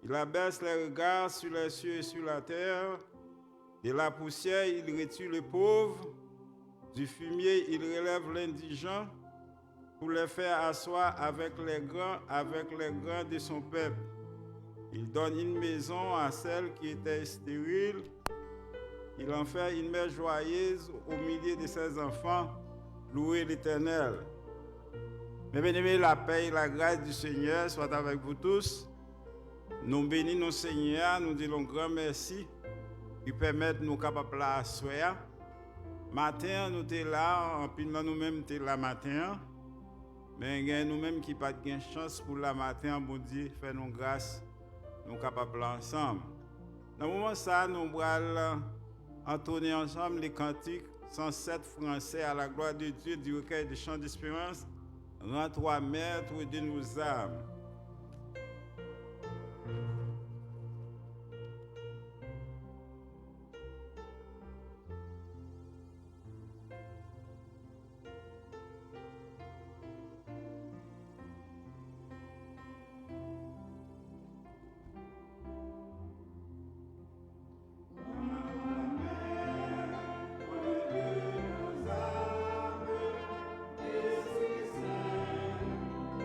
Il abaisse les regards sur les cieux et sur la terre. De la poussière, il retire le pauvre. Du fumier, il relève l'indigent pour les faire asseoir avec les grands de son peuple. Il donne une maison à celle qui était stérile. Il en fait une mère joyeuse au milieu de ses enfants. Louez l'Éternel. Mes bien-aimés, la paix et la grâce du Seigneur soient avec vous tous. Nous bénissons nos Seigneur, nous disons grand merci qui permet de nous capables à asseoir. Matin, nous sommes là, en plus nous-mêmes sommes là matin. Mais nous-mêmes qui n'avons pas de chance pour la matin, bon Dieu, fait nous grâce, nous capables ensemble. Dans le moment ça, nous allons entonner ensemble les cantiques 107 français à la gloire de Dieu du recueil des chants d'espérance. Rends-toi maître de nos âmes.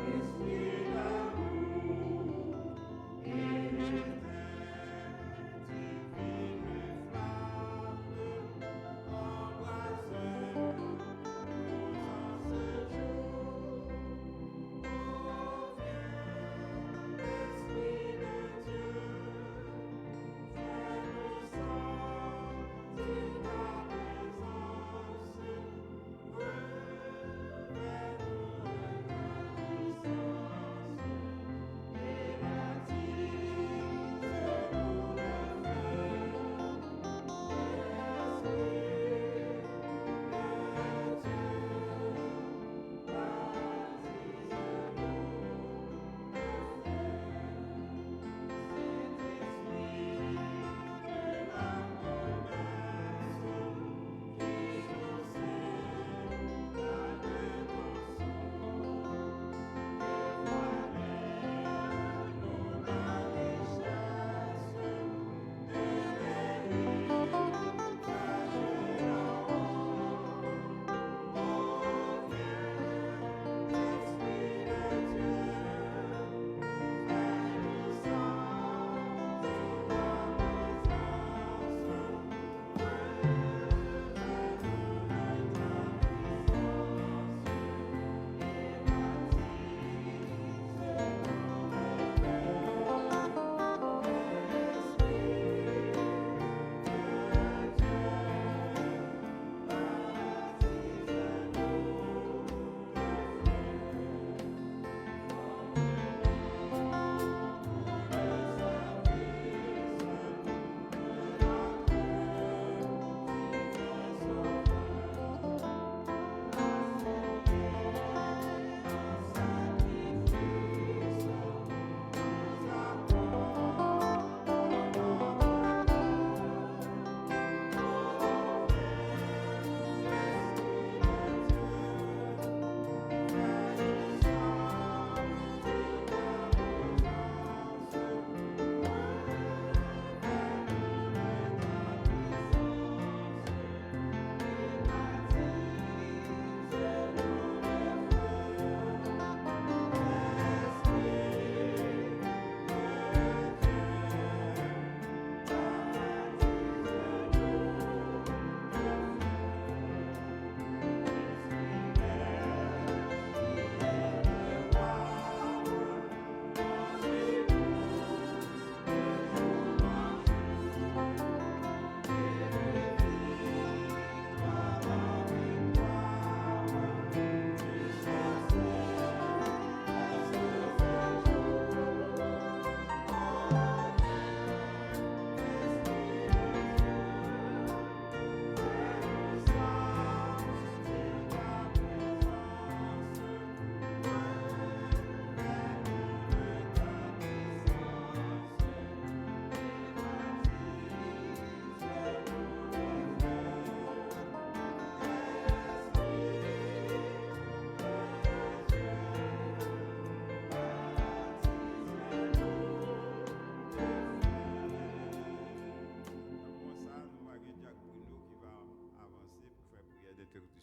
Esprit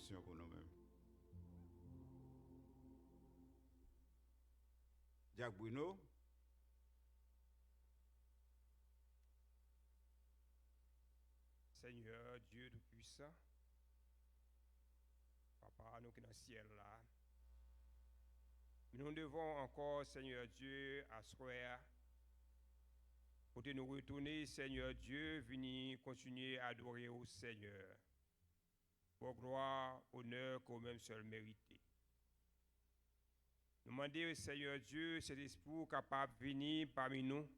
bénédiction pour nous-mêmes. Jacques Bruno. Seigneur Dieu Tout-Puissant, Papa, nous qui dans le ciel là, nous devons encore, Seigneur Dieu, à soir, pour nous retourner, Seigneur Dieu, venir continuer à adorer au Seigneur, pour gloire, honneur, qu'on même seul mérité. Nous demandons, Seigneur Dieu, cet esprit capable de venir parmi nous,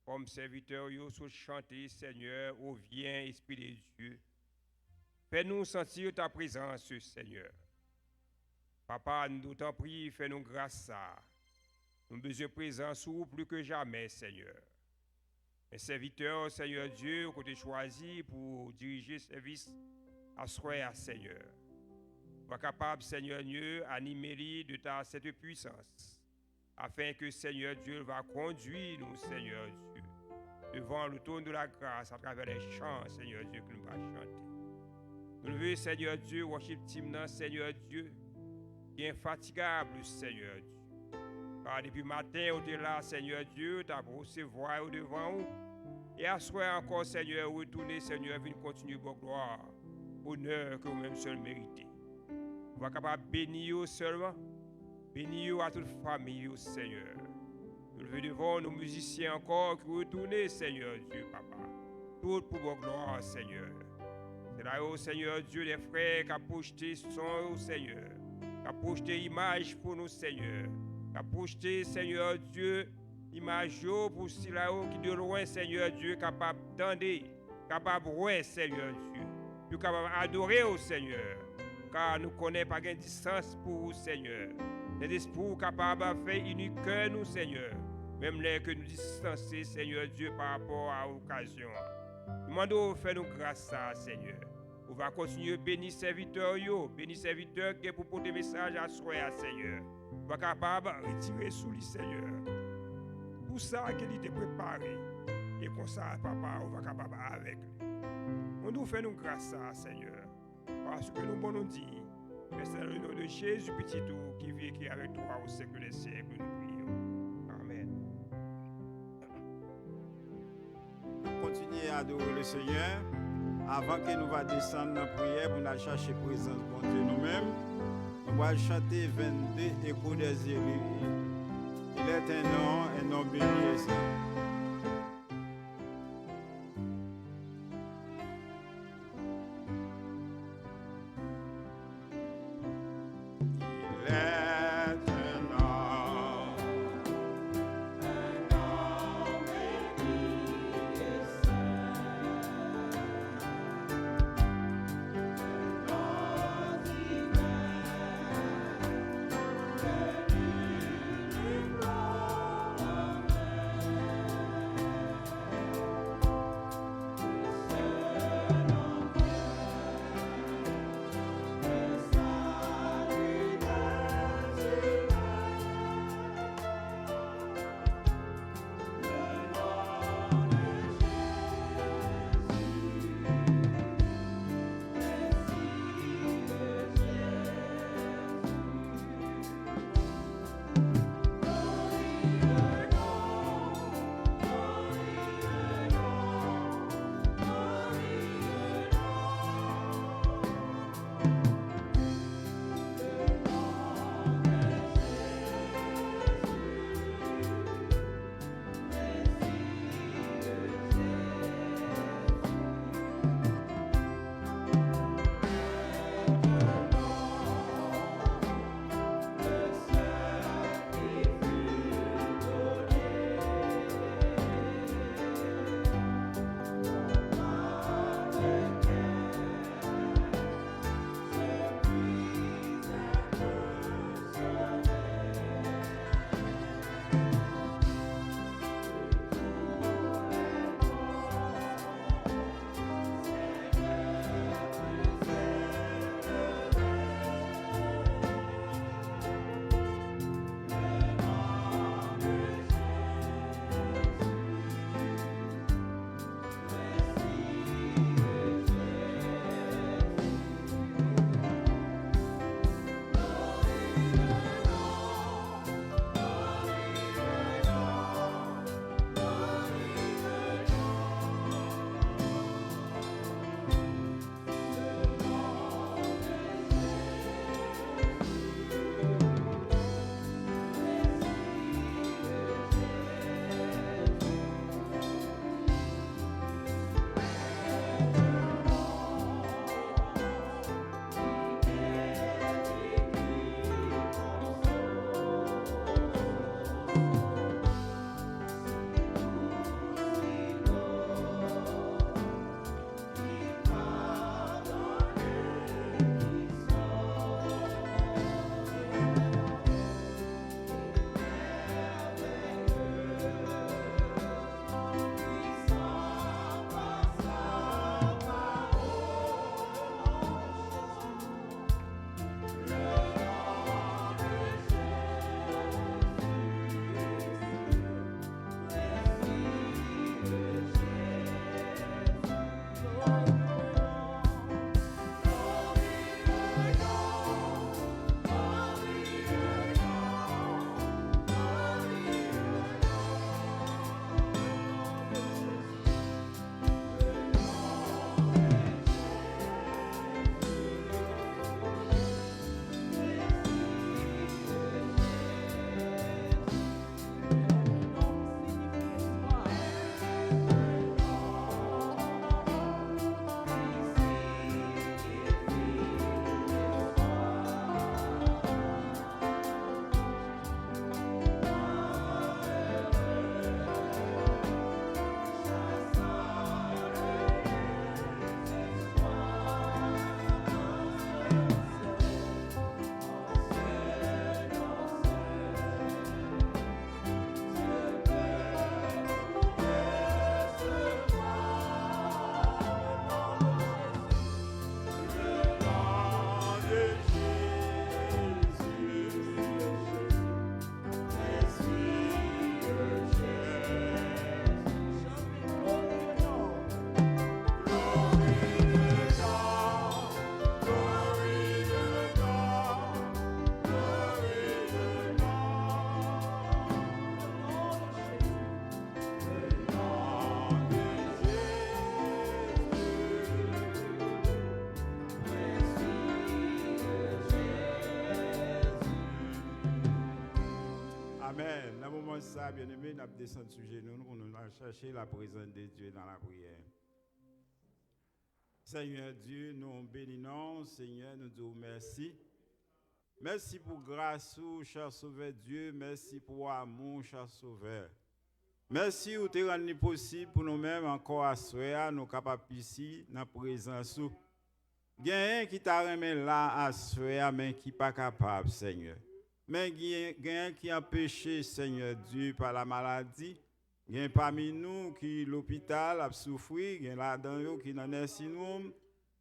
comme serviteurs, nous sommes chanter, Seigneur, ô viens, Esprit de Dieu. Fais-nous sentir ta présence, Seigneur. Papa, nous t'en prie, fais-nous grâce à. Nous avons besoin de présence plus que jamais, Seigneur. Un serviteur, Seigneur Dieu, que tu as choisi pour diriger ce service à soir, Seigneur. Sois capable, Seigneur Dieu, animer de ta cette puissance, afin que, Seigneur Dieu, va conduire nous, Seigneur Dieu, devant le trône de la grâce à travers les chants, Seigneur Dieu, que nous allons chanter. Nous voulons, Seigneur Dieu, worship team, Seigneur Dieu, qui est infatigable, Seigneur Dieu. Car depuis matin, au là, Seigneur Dieu, tu as recevoir devant nous. Et à soir encore, Seigneur, retourner, Seigneur, venir continuer vos gloire, honneur que vous-même seul méritez. Vous êtes capable de bénir seulement, bénir à toute famille, Seigneur. Nous levons devant nos musiciens encore qui retournent, Seigneur Dieu, Papa. Tout pour vos gloire, Seigneur. C'est là, oh Seigneur Dieu, les frères qui ont projeté son, Seigneur. Qui ont projeté image pour nous, Seigneur. Qui ont projeté, Seigneur Dieu, image pour ceux-là qui de loin, Seigneur Dieu, capable d'entendre, capable de voir, Seigneur Dieu. Nous capable d'adorer au Seigneur. Car nous ne connaissons pas de distance pour vous, Seigneur. Cet esprit capable de faire unique cœur, nous, Seigneur. Même les que nous distancer, Seigneur Dieu, par rapport à l'occasion. Nous demandons de faire nous grâce à Seigneur. On va continuer à bénir serviteurs, bénir serviteurs qui pour porter message à soi, Seigneur. On va capable de retirer sous lui, Seigneur. Tout ça qu'il était préparé. Et comme ça, Papa, on va capable avec lui. On doit faire nous grâce à Seigneur. Parce que nous nous dit, mais c'est le nom de Jésus petit tout qui vit qui est avec toi au siècle des siècles, nous prions. Amen. Continuez à adorer le Seigneur. Avant que nous va descendre dans la prière pour nous chercher présence de Dieu nous-mêmes, nous allons chanter 22 échos des élus. Il est un nom béni ici. Amen. ça, bien-aimé, nous avons descendu sur genoux pour nous chercher la présence de Dieu dans la prière. Seigneur Dieu, nous bénissons, Seigneur, nous disons merci. Merci pour grâce, cher Sauveur Dieu. Merci pour amour, cher Sauveur. Merci pour te rendre possible pour nous-mêmes encore à soir, nous capables ici, dans la présence. Il y a un qui t'a remis là à soir, mais qui n'est pas capable, Seigneur. Mais il y a un qui a péché, Seigneur Dieu, par la maladie. Il y a parmi nous qui l'hôpital a souffert, il y a là-dedans qui n'en est si nous.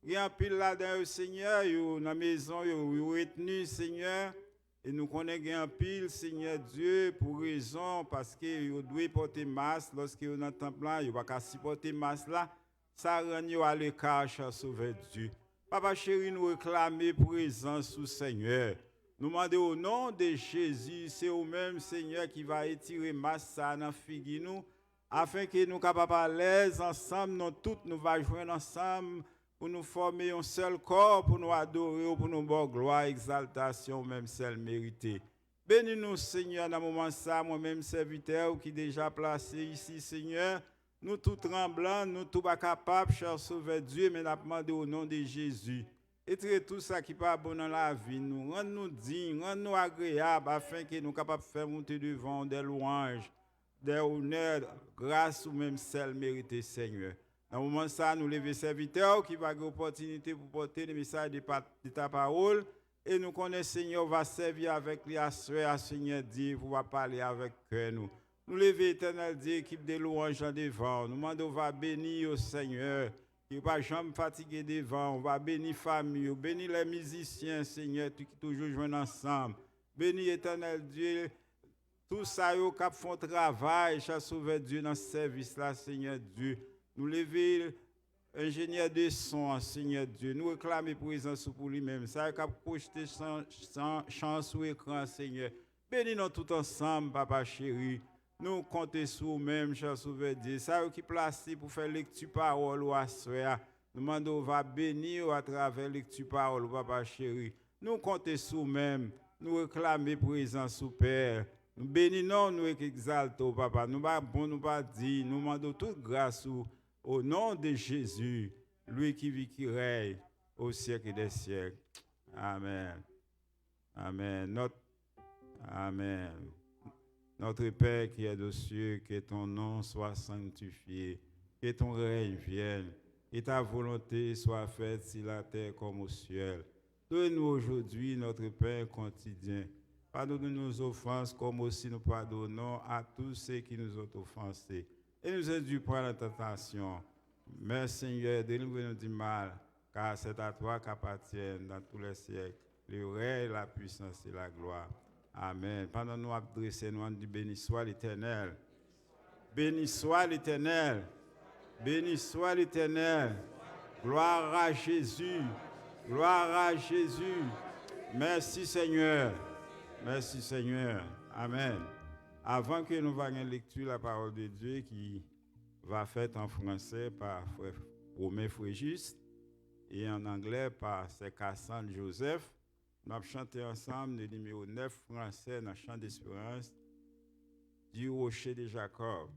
Il y a un pile là-dedans, Seigneur, dans la maison, il est retenu, Seigneur. Et nous connaissons un pile, Seigneur Dieu, pour raison, parce que doit porter masque lorsque vous dans le temple là, vous ne pouvez pas supporter masque là. Ça rend à l'écart, cher Sauveur Dieu. Papa chéri, nous réclamons présence sous Seigneur. Nous demandons au nom de Jésus, c'est vous-même, Seigneur, qui va étirer masque ça dans figue nous, afin que nous capables à l'aise ensemble, nous tous nous va joindre ensemble pour nous former un seul corps, pour nous adorer, pour nous voir gloire, exaltation, même celle méritée. Bénis-nous, Seigneur, dans ce moment ça, moi-même serviteur qui est déjà placé ici, Seigneur. Nous tous tremblants, nous tous pas capables, cher Sauveur Dieu, mais nous demandons au nom de Jésus. Et tout ça qui n'est pas bon dans la vie, nous rends-nous dignes, rends-nous agréables, afin que nous soyons capables de faire monter devant des louanges, des honneurs, grâce ou même celle méritée, Seigneur. Dans ce moment ça, nous levons serviteurs qui vont avoir l'opportunité pour porter le message de ta parole. Et nous connaissons, Seigneur, va servir avec les assurés, Seigneur Dieu, pour parler avec nous. Nous levons éternel Dieu, équipe de louanges en devant. Nous demandons, va bénir au Seigneur. Qui ne va jamais fatiguer devant. On va bénir famille, bénir les musiciens, Seigneur, qui toujours jouent ensemble. Bénir éternel Dieu. Tout ça, ils font travail, cher Sauveur Dieu, dans ce service-là, Seigneur Dieu. Nous levons ingénieur de son, Seigneur Dieu. Nous réclamons présence pour lui-même. Ça, il a projeté chance sur l'écran, Seigneur. Bénis-nous tout ensemble, papa chéri. Nous comptons sur nous-mêmes, cher Sauveur Dieu. Ça, qui est placé pour faire lecture parole ou à soir. Nous demandons, va bénir à travers lecture parole, papa chéri. Nous comptons sur nous-mêmes. Nous réclamons présence au Père. Nous bénissons, nous exaltons, papa. Nous ne bon, nous pas dire. Nous demandons toute grâce au nom de Jésus, lui qui vit, qui règne au siècle des siècles. Amen. Amen. Amen. Notre Père qui est aux cieux, que ton nom soit sanctifié, que ton règne vienne, que ta volonté soit faite sur la terre comme au ciel. Donne-nous aujourd'hui notre pain quotidien. Pardonne-nous nos offenses comme aussi nous pardonnons à tous ceux qui nous ont offensés. Et nous induis pas la tentation. Mais Seigneur, délivre-nous du mal, car c'est à toi qu'appartiennent dans tous les siècles le règne, la puissance et la gloire. Amen. Pendant nous adresser, nous dit béni soit l'Éternel. Béni soit l'Éternel. Béni soit l'Éternel. Gloire à Jésus. Gloire à Jésus. Merci Seigneur. Merci Seigneur. Amen. Avant que nous fassions lecture la parole de Dieu qui va faite en français par frère Romain Frégis et en anglais par Sœur Cassandre Joseph, nous allons chanter ensemble le numéro 9 français dans le chant d'espérance du rocher de Jacob.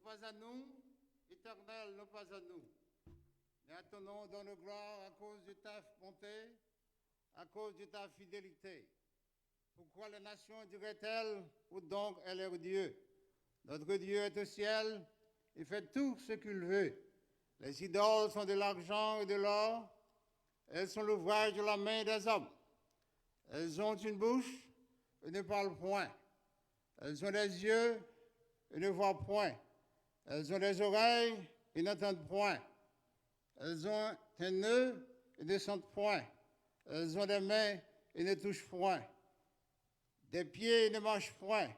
pas à nous, Éternel, non pas à nous. Mais à ton nom, donne gloire à cause de ta bonté, à cause de ta fidélité. Pourquoi les nations diraient-elles, où donc est leur Dieu? Notre Dieu est au ciel, il fait tout ce qu'il veut. Les idoles sont de l'argent et de l'or, elles sont l'ouvrage de la main des hommes. Elles ont une bouche et ne parlent point. Elles ont des yeux et ne voient point. Elles ont des oreilles et n'entendent point. Elles ont un nœud et ne sentent point. Elles ont des mains et ne touchent point. Des pieds et ne marchent point.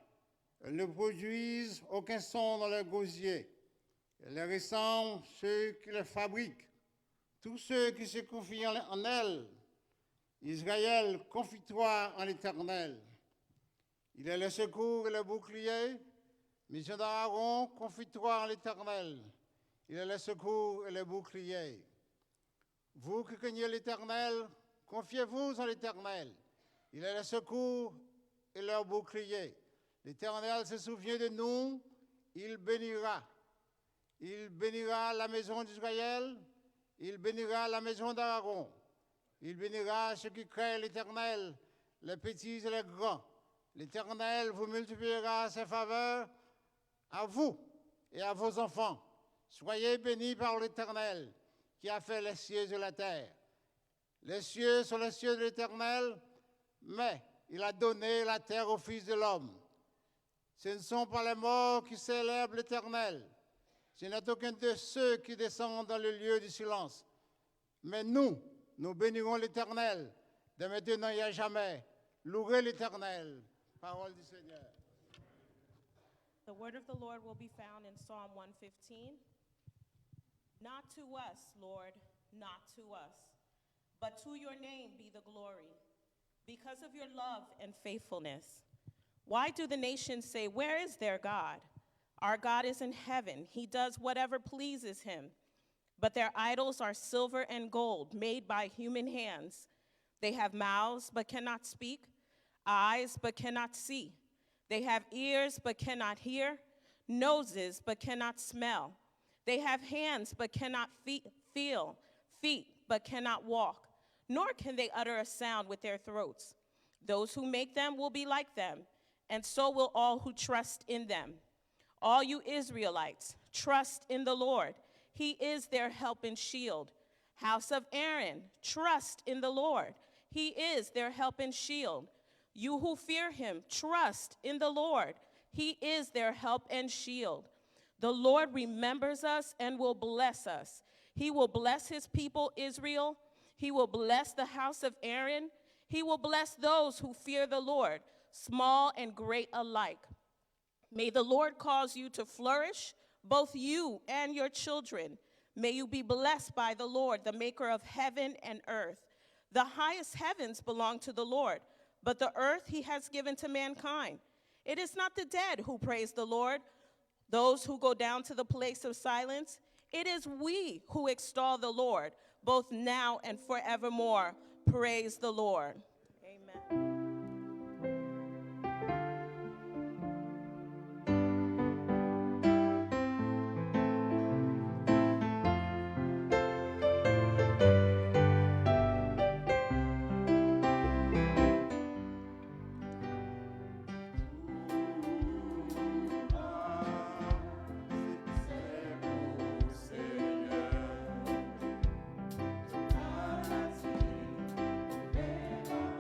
Elles ne produisent aucun son dans leur gosier. Elles ressemblent ceux qui les fabriquent. Tous ceux qui se confient en elles. Israël, confie-toi en l'Éternel. Il est le secours et le bouclier. Maison d'Aaron, confie-toi en l'Éternel. Il est le secours et le bouclier. Vous qui craignez l'Éternel, confiez-vous en l'Éternel. Il est le secours et leur bouclier. L'Éternel se souvient de nous, il bénira. Il bénira la maison d'Israël, il bénira la maison d'Aaron. Il bénira ceux qui craignent l'Éternel, les petits et les grands. L'Éternel vous multipliera ses faveurs à vous et à vos enfants. Soyez bénis par l'Éternel qui a fait les cieux et la terre. Les cieux sont les cieux de l'Éternel, mais il a donné la terre au Fils de l'homme. Ce ne sont pas les morts qui célèbrent l'Éternel. Ce n'est aucun de ceux qui descendent dans le lieu du silence. Mais nous bénirons l'Éternel, de maintenant et à jamais. Louez l'Éternel. Parole du Seigneur. The word of the Lord will be found in Psalm 115. Not to us, Lord, not to us, but to your name be the glory, because of your love and faithfulness. Why do the nations say, where is their God? Our God is in heaven. He does whatever pleases him. But their idols are silver and gold, made by human hands. They have mouths but cannot speak, eyes but cannot see. They have ears but cannot hear, noses but cannot smell. They have hands but cannot feel, feet but cannot walk, nor can they utter a sound with their throats. Those who make them will be like them, and so will all who trust in them. All you Israelites, trust in the Lord. He is their help and shield. House of Aaron, trust in the Lord. He is their help and shield. You who fear him, trust in the Lord. He is their help and shield. The Lord remembers us and will bless us. He will bless his people Israel. He will bless the house of Aaron. He will bless those who fear the Lord, small and great alike. May the Lord cause you to flourish, both you and your children. May you be blessed by the Lord, the maker of heaven and earth. The highest heavens belong to the Lord, but the earth he has given to mankind. It is not the dead who praise the Lord, those who go down to the place of silence. It is we who extol the Lord, both now and forevermore. Praise the Lord. Amen. Seigneur,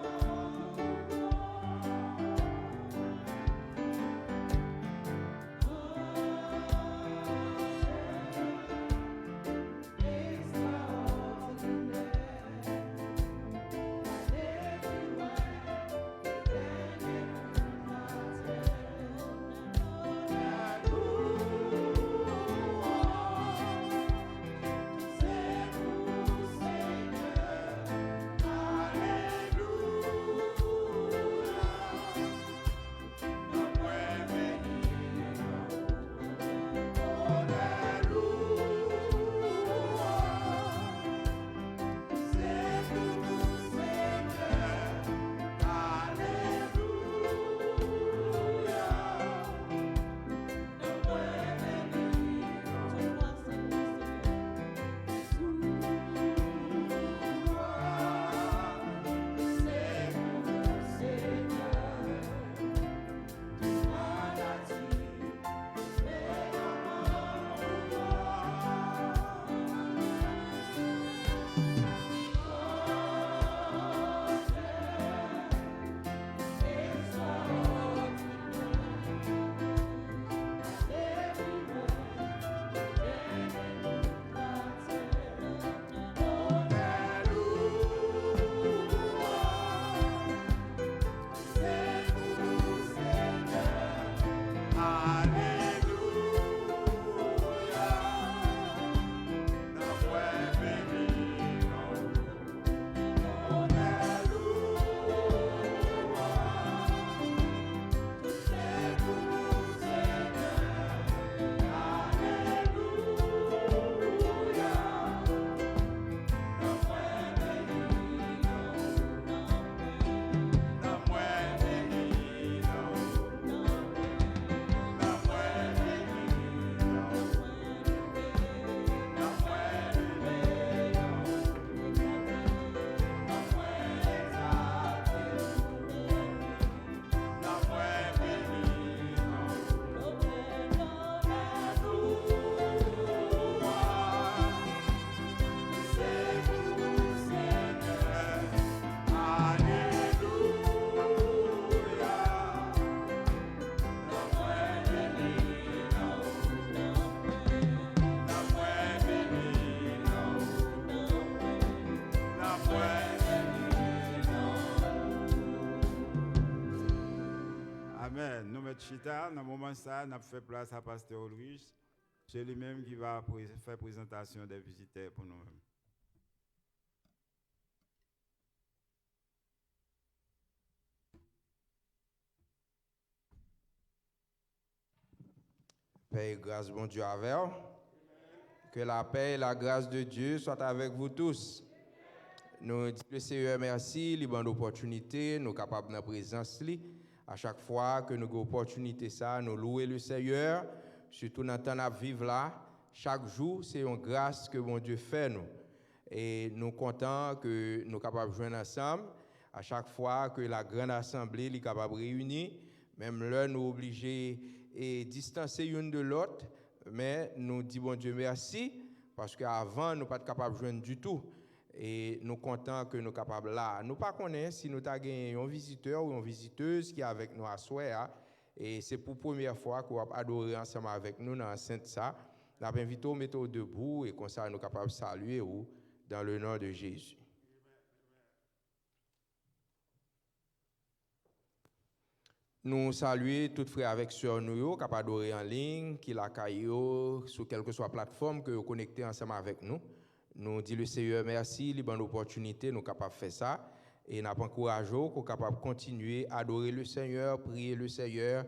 notre chita, dans le moment ça, nous avons fait place à Pasteur Louis. C'est lui-même qui va faire présentation des visiteurs pour nous-mêmes. Paix et grâce, bon Dieu, avec vous. Que la paix et la grâce de Dieu soient avec vous tous. Nous disons le Seigneur merci, les bonnes opportunités, nous sommes capables de la présence. À chaque fois que nous avons opportunité, ça, nous louer le Seigneur, surtout dans le temps de vivre là. Chaque jour, c'est une grâce que bon Dieu fait nous. Et nous sommes contents que nous sommes capables de joindre ensemble. À chaque fois que la grande assemblée est capable de réunir, même là, nous sommes obligés et distancer l'une de l'autre, mais nous disons bon Dieu merci, parce qu'avant, nous ne sommes pas capables de joindre du tout. Et nous sommes contents que nous sommes capables là. Nous ne connaissons pas si nous avons un visiteur ou une visiteuse qui est avec nous à soir. Et c'est pour la première fois qu'on va adorer ensemble avec nous dans l'enceinte ça. Nous avons invité à mettre debout et comme ça nous sommes capables de saluer dans le nom de Jésus. Nous saluons tous frères avec sœurs nous qui capables d'adorer en ligne, qui la caillou sur quelle que soit plateforme que vous connectez ensemble avec nous. Nous disons le Seigneur merci, les bonnes opportunités, nous sommes capables de faire ça. Et nous encourageons qu'on capable de continuer à adorer le Seigneur, prier le Seigneur.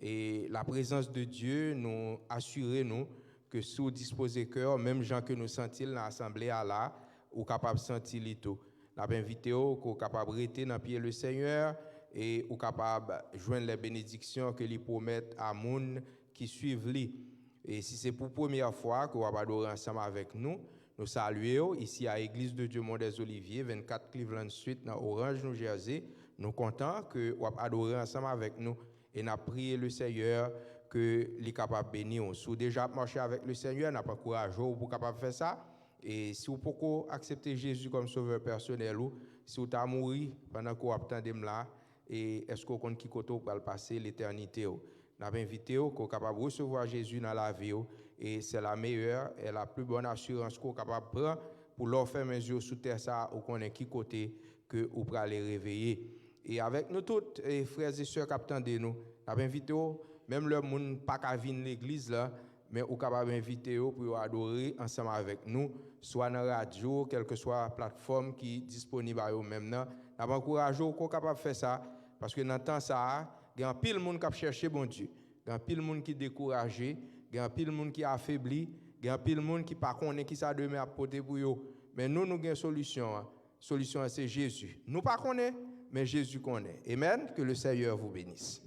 Et la présence de Dieu nous assure nous que sous disposé cœur, même gens que nous sentons dans l'assemblée à là, ou capable de sentir tout. Nous avons invité qu'on capable de rester dans pied le Seigneur et ou capable de joindre les bénédictions que lui promettent à monde qui suivent lui. Et si c'est pour la première fois qu'on va adorer ensemble avec nous, nous saluons ici à l'Église de Dieu Mont des Oliviers, 24 Cleveland Street, dans Orange, New Jersey. Nous sommes contents que vous adorer ensemble avec nous et nous prions le Seigneur que les capable de bénir. Si vous déjà marché avec le Seigneur, nous pas courageux pour capable faire ça. Et si vous pouvez accepter Jésus comme sauveur personnel, ou si vous avez mouru pendant que vous attendez là, et est-ce que vous comptez qui pour passer l'éternité? Nous avons invité vous qu'on capable de recevoir Jésus dans la vie. Et c'est la meilleure et la plus bonne assurance qu'on est capable de prendre pour leur faire mes yeux sous terre ça ou qu'on est qui côté que vous pourrez les réveiller. Et avec nous tous, frères et sœurs qui attendent nous, nous avons invité vous, même le monde pas qu'à venir l'église là, mais vous capable d'inviter vous pour adorer ensemble avec nous, soit dans la radio, quelle que soit la plateforme qui est disponible à vous même là. Nous avons encouragé vous qu'on capable de faire ça parce que dans le temps ça, il y a un pile monde qui cherche bon Dieu, il y a un pile monde qui est découragé. Il y a un pile de monde qui est affaibli, il y a un pile de monde qui ne connaît pas qui ça demain à porter pour eux. Mais nous avons une solution. La solution, c'est Jésus. Nous ne connaissons pas, mais Jésus connaît. Amen. Que le Seigneur vous bénisse.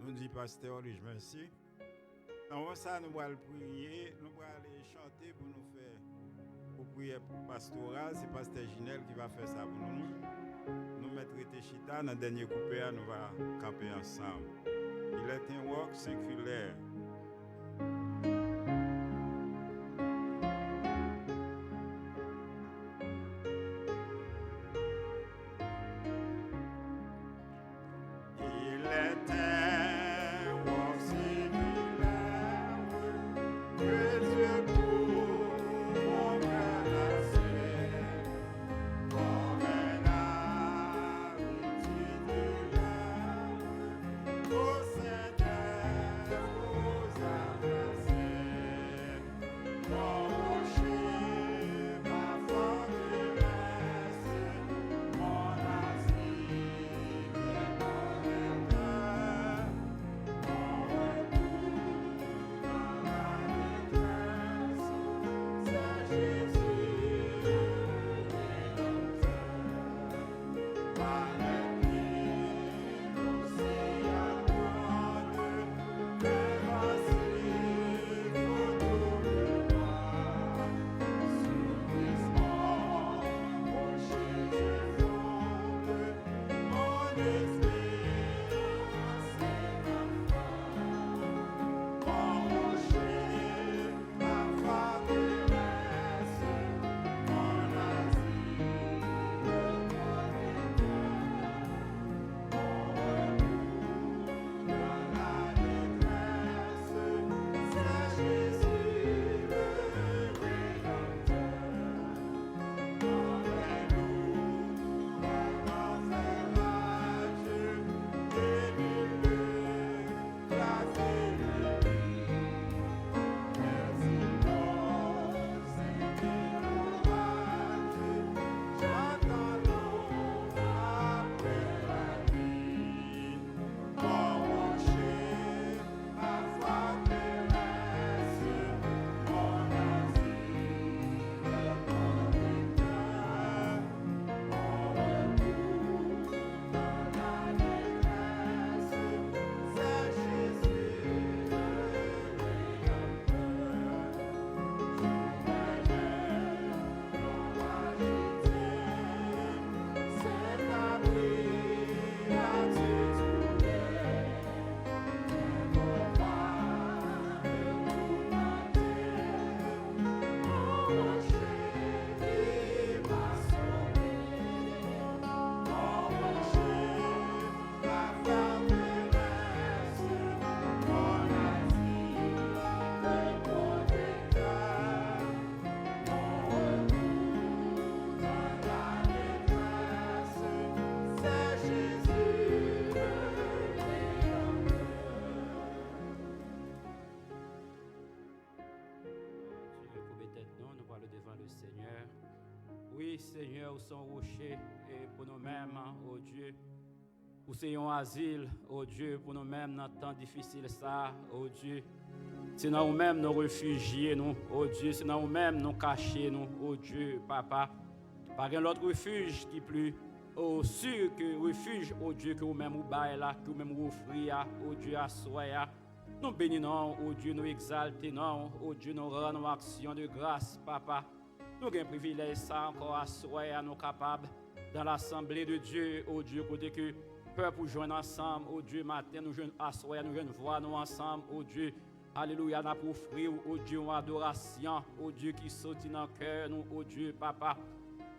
Nous dit Pasteur Louis, merci. Avant ça, nous allons prier, nous allons aller chanter pour nous faire, pour prier pour pastoral. C'est Pasteur Ginel qui va faire ça pour nous. Nous mettre Téchita dans le dernier coupé, nous allons camper ensemble. Il est un work séculaire. Il est un work séculaire que Dieu pour mon menacé. Oh, Seigneur, Oui, Seigneur, ou son rocher et pour nous-mêmes, oh Dieu. Ou c'est un asile, oh Dieu, pour nous-mêmes dans le temps difficile ça, oh Dieu. C'est dans nous-mêmes nous réfugier, nous, oh Dieu. C'est dans nous-mêmes nous cacher, nous, oh Dieu, Papa. Pas un autre refuge qui plus, oh sûr que refuge, oh Dieu, que vous-même vous baillez là, que vous-même vous offrez, oh Dieu, à soi. Nous bénissons, oh Dieu, nous exaltons, oh Dieu, nous rendons action de grâce, Papa. Nous avons un privilège ça encore à soi, nous capables dans l'assemblée de Dieu, oh Dieu, côté que peuple joindre ensemble, oh Dieu, matin, nous jeunes à soi, nous jeunes voir nous ensemble, oh Dieu. Alléluia, nous pour offrir, oh Dieu, une adoration, oh Dieu, qui saute dans le cœur, nous, oh Dieu, Papa.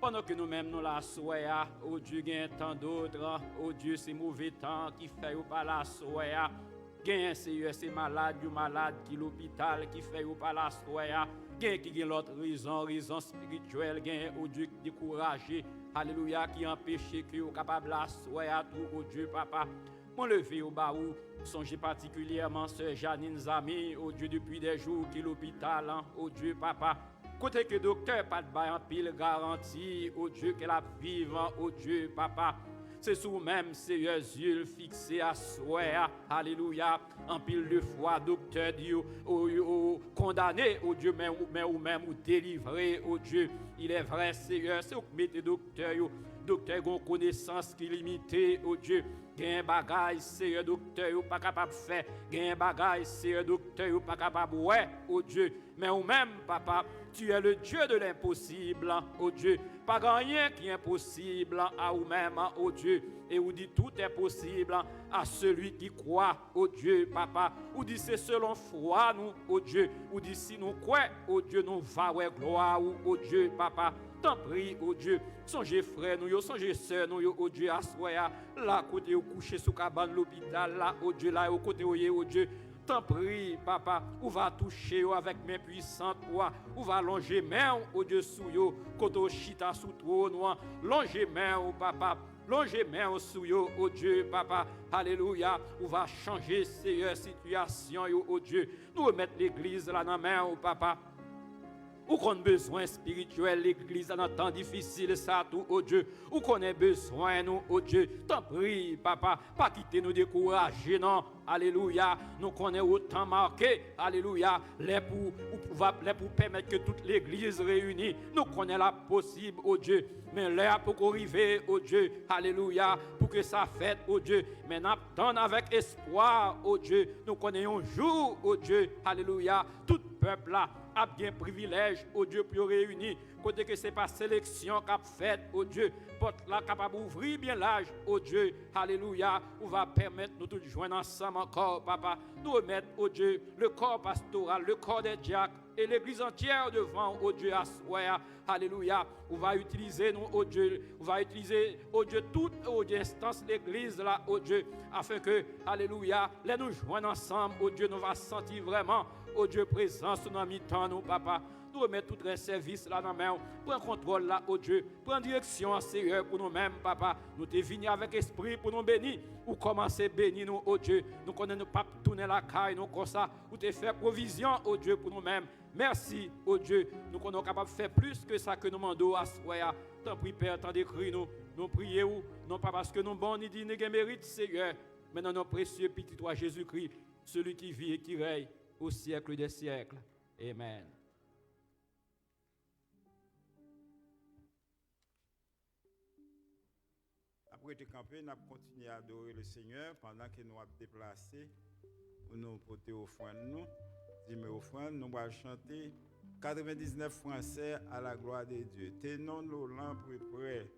Pendant que nous-mêmes nous la soya, oh Dieu, il y a tant d'autres, oh Dieu, c'est mauvais temps qui fait ou pas la soya. Gain c'est malade qui l'hôpital qui fait ou pas la soya. Gain qui a l'autre raison spirituelle, gain oh Dieu découragé. Alléluia, qui empêche que vous capable la soya tout, oh Dieu, Papa. Mon levé au bas où songez particulièrement sœur Janine Zami, oh Dieu, depuis des jours qui l'hôpital, oh Dieu, Papa. Côté que docteur pas de bail en pile garantie, oh Dieu, qu'elle a vivant, oh Dieu, Papa. C'est sous même ses yeux fixés à soi, alléluia. En pile de fois, docteur dit, condamné, oh Dieu, mais ou même ou délivré, oh Dieu. Il est vrai, Seigneur, c'est vous qui mettez docteur, docteur, une connaissance qui est limitée, oh Dieu. Gain bagay, Seigneur, docteur, ou pas capable de faire. Gain bagay, Seigneur, docteur, ou pas capable, ouais, oh Dieu. Mais ou même, Papa, tu es le Dieu de l'impossible, oh Dieu. Pas rien qui est impossible à vous-même, oh Dieu. Et vous dit tout est possible à celui qui croit, oh Dieu, Papa. Vous dit c'est selon foi, nous, oh Dieu. Vous dit si nous croyons, oh Dieu, nous va ouais gloire, oh Dieu, Papa. T'en prie, oh Dieu. Songez frère, nous, songez sœur, nous, oh Dieu, à soya. Là, côté, au couché sous cabane l'hôpital, là, oh Dieu, là, au côté, oh Dieu. T'en prie, Papa, ou va toucher avec main puissante, ou va longer main, oh Dieu, sous yo, koto chita sous trône, longer main, oh Papa, longer main sous yo, oh Dieu, Papa, alléluia, ou va changer ces situations, oh Dieu, nous remettre l'église là dans la main, oh Papa. Ou qu'on a besoin spirituel, l'église dans un temps difficile, ça tout, oh Dieu. Ou qu'on a besoin, nous, oh Dieu. T'en prie, Papa, pas quitter nous décourager, non. Alléluia. Nous connaissons autant marqué, alléluia. Les pour permettre que toute l'église réunie, nous connaissons la possible, oh Dieu. Mais là, pour arriver, oh Dieu, alléluia, pour que ça fête, oh Dieu. Mais nous attendons avec espoir, oh Dieu. Nous connaissons un jour, oh Dieu, alléluia. Tout peuple là a bien privilège, oh Dieu, pour réunir. Côté que c'est pas sélection qu'a fait, oh Dieu, porte là capable d'ouvrir bien l'âge, oh Dieu, alléluia, on va permettre nous tous joindre ensemble encore, Papa, nous remettre, oh Dieu, le corps pastoral, le corps des diacres et l'église entière devant, oh Dieu, à soi, alléluia, on va utiliser nous, oh Dieu, on va utiliser, oh Dieu, toute, oh Dieu, instance de l'église là, oh Dieu, afin que, alléluia, les nous joindre ensemble, oh Dieu, nous va sentir vraiment, oh Dieu, présence dans mi-temps, nous, Papa. Nous remettre tout le service là dans la main. Prends contrôle là, oh Dieu. Prends direction, Seigneur, pour nous-mêmes, Papa. Nous te venus avec esprit pour nous bénir. Ou commencer à bénir nous, oh Dieu. Nous connaissons pas tourner la caille, nous comme ça. Ou te faire provision, oh Dieu, pour nous-mêmes. Merci, oh Dieu. Nous sommes capables de faire plus que ça que nous demandons à soi. Tant pis, Père, tant d'écrit nous. Nous prions, non pas parce que nous bons ni dit ni mérite, Seigneur. Mais dans notre précieux petit toi, Jésus-Christ, celui qui vit et qui règne au siècle des siècles. Amen. Après être campé, nous avons continué à adorer le Seigneur pendant que nous avons déplacé pour nous porter offrande nous. Dis-moi offrande, nous allons chanter 99 français à la gloire de Dieu. Tenons nos lampes près.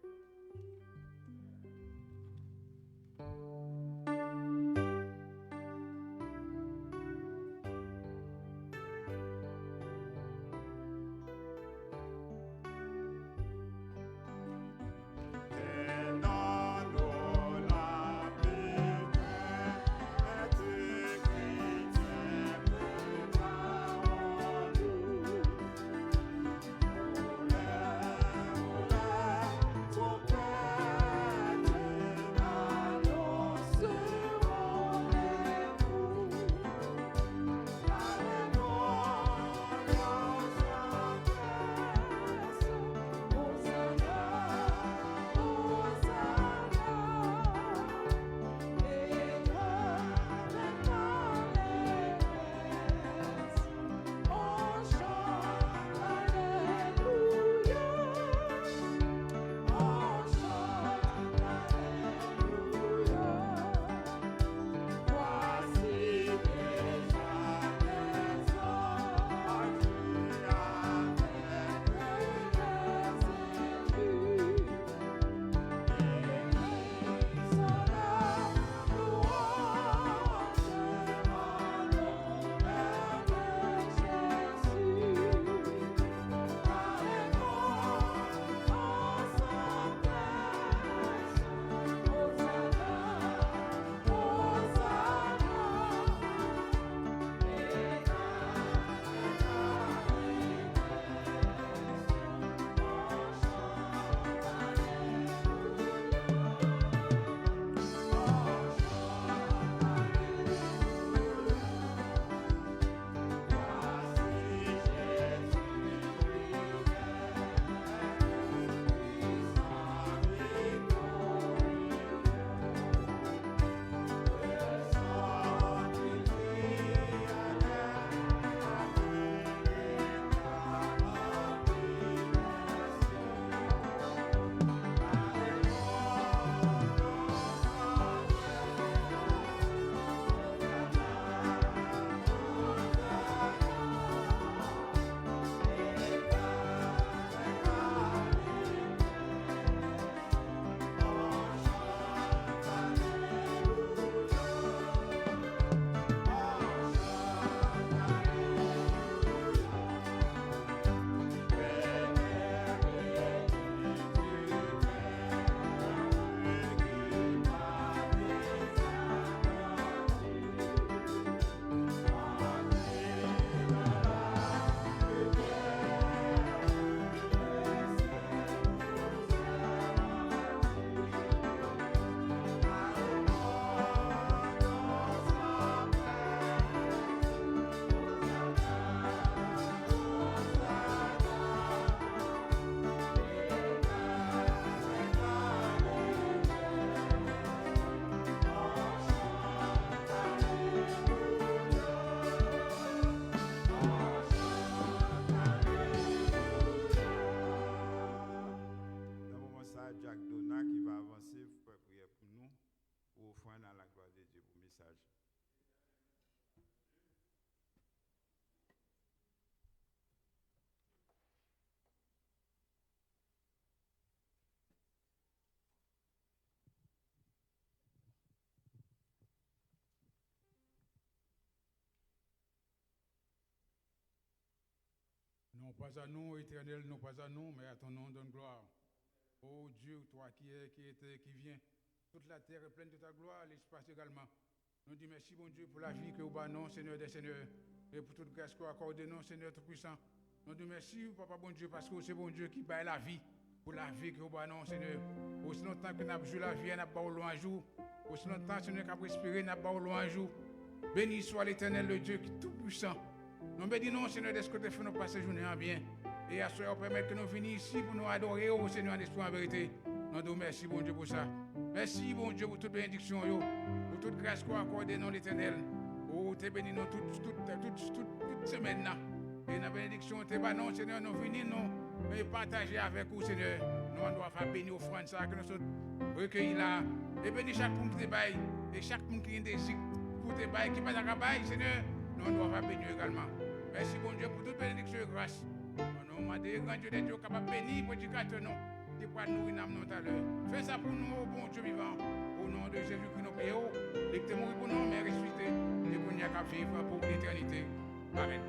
Lord. Non pas à nous, éternel, non pas à nous, mais à ton nom donne gloire. Ô Dieu, toi qui es, qui était, qui viens, toute la terre est pleine de ta gloire, l'espace également. Nous disons merci, bon Dieu, pour la vie que vous avez, non, Seigneur des Seigneurs, et pour toute grâce que vous accordez, non, Seigneur Tout-Puissant. Nous disons merci, Papa bon Dieu, parce que c'est bon Dieu qui baille la vie, pour la vie que vous avez, non, Seigneur. Aussi longtemps que nous avons joué la vie, nous avons loin un jour. Aussi longtemps, Seigneur, qu'on a respiré, nous avons loin un jour. Béni soit l'Éternel, le Dieu qui est tout-puissant. Nous bénissons, Seigneur, de ce que tu fais nous passer journée en bien. Et à ce moment, permettre que nous venions ici pour nous adorer, au Seigneur, en esprit, en vérité. Nous disons merci, bon Dieu, pour ça. Merci, bon Dieu, pour toute bénédiction, pour toute grâce qu'on accorde, non, l'Éternel. Oh, tu bénis nous toute semaine. Et la bénédiction, tu pas non, Seigneur, nous venons nous partager avec vous, Seigneur. Nous doit faire bénir offrande ça, que nous sommes recueillis là. Et bénir chaque monde qui te baille. Et chaque monde qui a un désir pour te baille, qui va à baille, Seigneur. Nous doit faire bénir également. Merci, bon Dieu, pour toute bénédiction et grâce. Nous demandons, grand Dieu des dieux, capable de bénir, prédicateur, non, qui pourra nous nous tout à l'heure. Fais ça pour nous, bon Dieu vivant. Au nom de Jésus-Christ, nous prions. Et que tu mourir pour nous, mais ressuscité. Et pour nous, qu'à vivre pour l'éternité. Amen.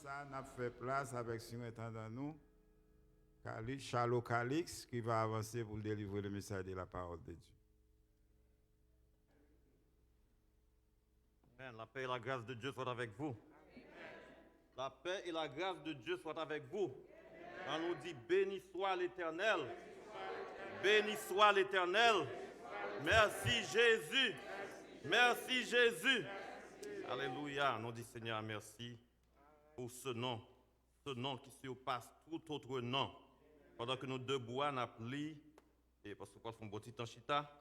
Ça, on a fait place avec surintendant nous Charles Calix, qui va avancer pour délivrer le message de la parole de Dieu. Amen. La paix et la grâce de Dieu soient avec vous. La paix et la grâce de Dieu soient avec vous. On nous dit béni soit l'Éternel. Béni soit l'Éternel. Merci Jésus. Merci Jésus. Alléluia. Nous dit Seigneur merci pour ce nom qui surpasse tout autre nom. Pendant que nous debout, on a pris, et parce que nous avons un petit temps chita,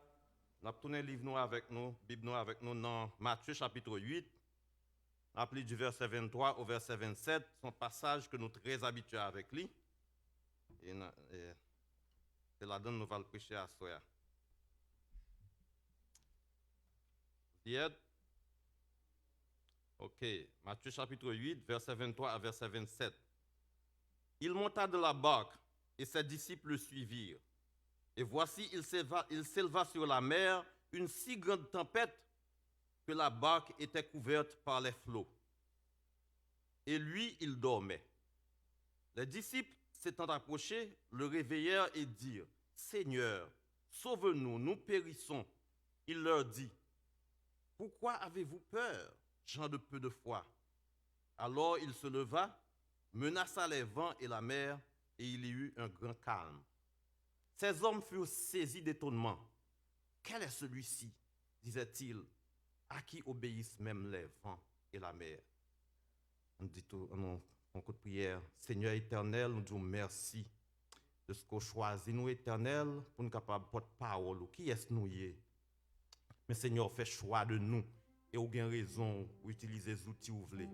on a tourné le livre nous avec nous, Bible nous avec nous dans Matthieu chapitre 8. On a pris du verset 23 au verset 27, son passage que nous sommes très habitués avec lui. Et c'est là-dedans que nous allons prêcher à soi. Ok, Matthieu chapitre 8, verset 23 à verset 27. Il monta de la barque et ses disciples le suivirent. Et voici, il s'éleva sur la mer une si grande tempête que la barque était couverte par les flots. Et lui, il dormait. Les disciples, s'étant approchés, le réveillèrent et dirent, « Seigneur, sauve-nous, nous périssons. » Il leur dit, « Pourquoi avez-vous peur, gens de peu de foi ?» Alors il se leva, menaça les vents et la mer, et il y eut un grand calme. Ces hommes furent saisis d'étonnement. « Quel est celui-ci, disait-il, à qui obéissent même les vents et la mer ?» On dit tout en coup de prière, Seigneur éternel, nous disons merci de ce qu'on choisit, nous éternel, pour nous capables de porter parole. Qui est-ce nous y est? Mais Seigneur, fais choix de nous et vous avez raison pour utiliser les outils que vous voulez.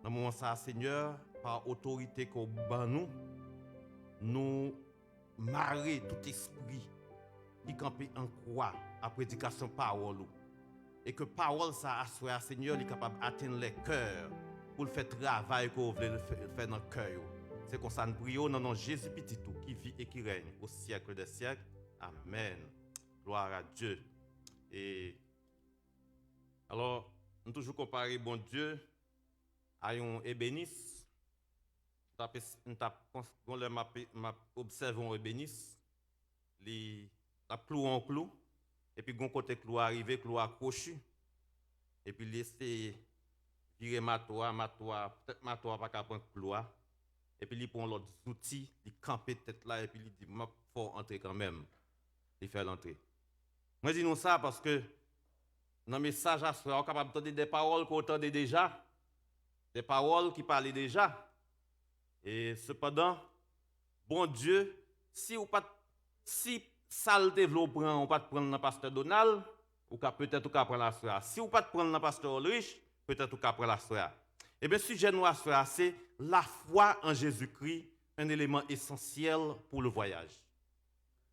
Dans le moment ça, Seigneur, par autorité qu'on bat nous marrer tout esprit qui campe en croix à prédication parole. Et que parole ça assoit, Seigneur, est capable d'atteindre les cœurs pour le faire travail que vous voulez le faire dans le cœur. C'est comme ça nous prions dans le nom de Jésus petit tout qui vit et qui règne au siècle des siècles. Amen. Gloire à Dieu. Et alors, nous toujours comparer bon Dieu à un ébéniste. Nous observons un ébéniste, la clou en clou, et puis, côté clou arrivé, clou accroché, et puis laisser virer matoa, peut-être matoa pas qu'à prendre clou, et puis il prend l'autre outil, il campe tête là, et puis il dit, il faut entrer quand même, il fait l'entrée. Moi, je dis ça parce que dans le message, on est capable d'entendre des paroles qu'on entendait déjà, des paroles qui parlaient déjà. Et cependant, bon Dieu, si ça le développe, on ne peut pas prendre le pasteur Donald, ou peut-être prendre la soeur. Si on ne peut pas prendre le pasteur Ulrich, peut-être prendre la soeur. Eh bien, le sujet de la soeur, c'est la foi en Jésus-Christ, un élément essentiel pour le voyage.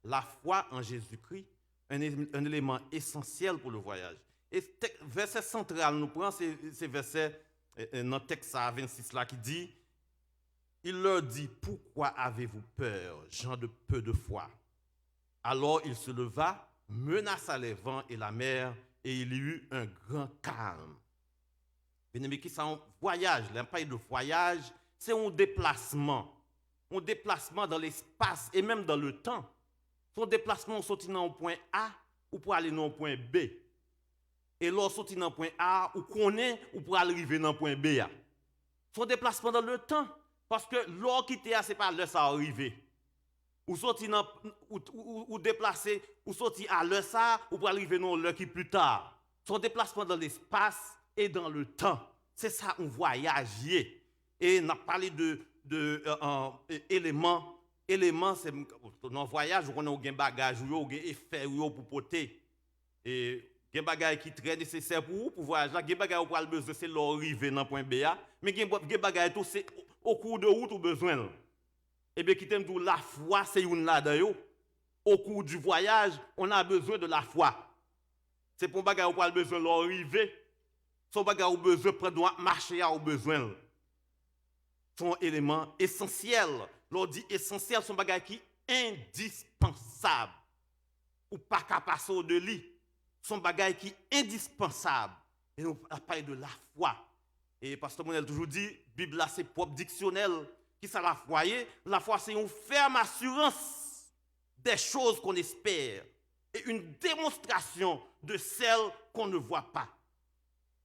La foi en Jésus-Christ, un élément essentiel pour le voyage. Et verset central, nous prenons ce verset dans le texte 26 là qui dit, il leur dit, pourquoi avez-vous peur, gens de peu de foi? Alors il se leva, menaça les vents et la mer, et il y eut un grand calme. Bien-aimé, qui c'est un voyage, l'impact de voyage, c'est un déplacement dans l'espace et même dans le temps. Son déplacement, on sortit dans un point A ou pour aller dans un point B. Et lorsqu'on sortit dans un point A, ou connaît ou pour arriver dans un point B. Son déplacement dans le temps. Parce que l'heure qui était, ce n'est pas l'heure ça arriver. Ou sorti dans ou déplacer, ou sorti à l'heure ça, ou pour arriver dans l'heure qui plus tard. Son déplacement dans l'espace et dans le temps. C'est ça un voyage. Et on a parlé d'éléments. Éléments, c'est dans le voyage, on a un bagage, on a un effet pour porter. Et il y a des bagages qui sont très nécessaires pour vous, pour voyager. Il y a des bagages qui ont besoin, c'est l'arrivée dans le point B. Mais il y a des bagages qui sont au cours de route, besoin. Et bien, qui t'aime tout, la foi, c'est une là-dedans. Au cours du voyage, on a besoin de la foi. C'est pour les bagages qui ont besoin de l'arrivée. Son bagage qui ont besoin de prendre marcher à besoin. Son élément essentiel. L'on dit essentiel, son bagage qui est indispensable. Ou pas qu'à passer de lui. Son bagage qui est indispensable. Et on parle de la foi. Et Pasteur Monel toujours dit, Bible là c'est propre dictionnel. Qui ça la foi? La foi, c'est une ferme assurance des choses qu'on espère et une démonstration de celles qu'on ne voit pas.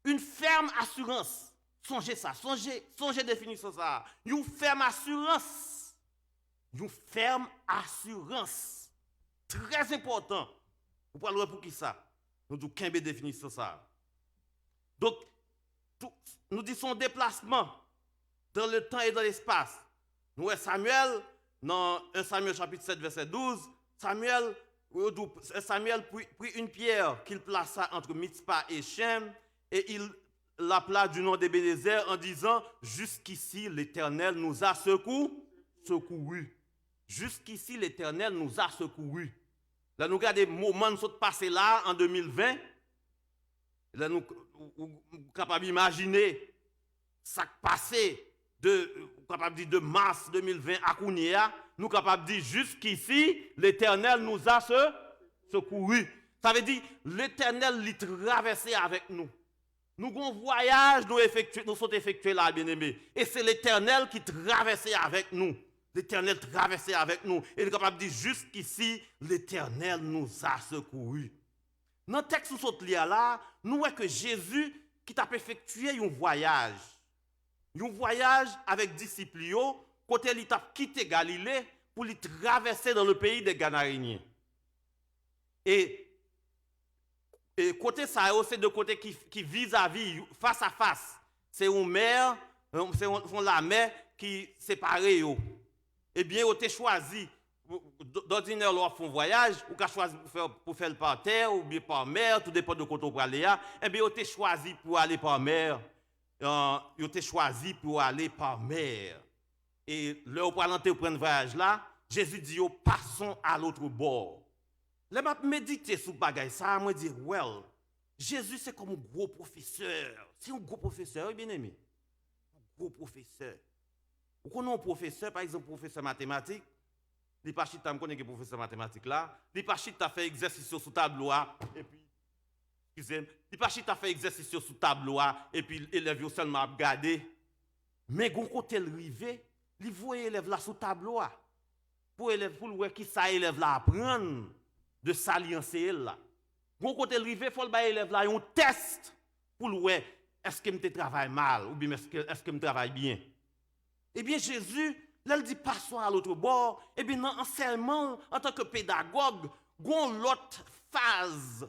Une ferme assurance. Songez ça, songez définir ça. Une ferme assurance. Une ferme assurance. Très important. Vous parlez pour qui ça? Nous disons qu'un définition ça. Donc, nous disons son déplacement dans le temps et dans l'espace. Nous, Samuel, dans 1 Samuel chapitre 7, verset 12, Samuel prit une pierre qu'il plaça entre Mitzpah et Shem, et il l'appela du nom d'Ebenezer en disant, jusqu'ici l'Éternel nous a secourus. Jusqu'ici l'Éternel nous a secourus. Là, nous regardons des moments qui sont passés là en 2020. Là, nous sommes capables d'imaginer ça qui passé de mars 2020 à Kounia. Nous sommes capables de dire jusqu'ici, l'Éternel nous a secourus. Ça veut dire l'Éternel l'a traversé avec nous. Nous avons un voyage, nous sommes effectués là, bien-aimés. Et c'est l'Éternel qui traversait avec nous. L'Éternel traversait avec nous. Et il est capable de dire jusqu'ici, l'Éternel nous a secourus. Dans le texte où nous sommes là, nous voyons que Jésus qui a effectué un voyage. Un voyage avec disciples, côté il a quitté Galilée pour lui traverser dans le pays des Ganaréniens. Et côté ça, c'est de côté qui vis-à-vis, face à face. C'est une mer, c'est la mer qui sépare. Eh bien, on a choisi, d'ordinaire, on fait un voyage, on a choisi pour faire par terre ou bien par mer, tout dépend de côté où on aller. Eh bien, on a choisi pour aller par mer. On a choisi pour aller par mer. Et là, on prend le voyage là, Jésus dit, passons à l'autre bord. Là, je méditer sur ce bagage, ça me dit, well, Jésus c'est comme un gros professeur. C'est un gros professeur, bien aimé. Un gros professeur. Vous connaissez un professeur, par exemple, professeur mathématique, il pas chita, je connais un professeur mathématique là, il pas chita fait exercice sur tableau et puis excusez-moi, il pas chita fait exercice sur tableau et puis l'élève seulement à regarder. Mais quand côté le rivé, il voit l'élève là sur tableau pour élève pour voir qui ça élève là apprendre de s'alliancer là. Quand côté le rivé, faut le ba élève là un test pour voir est-ce que me travaille mal ou bien est-ce que me travaille bien. Eh bien, Jésus, là, il dit, passons à l'autre bord. Eh bien, dans l'enseignement, en tant que pédagogue, il y a l'autre phase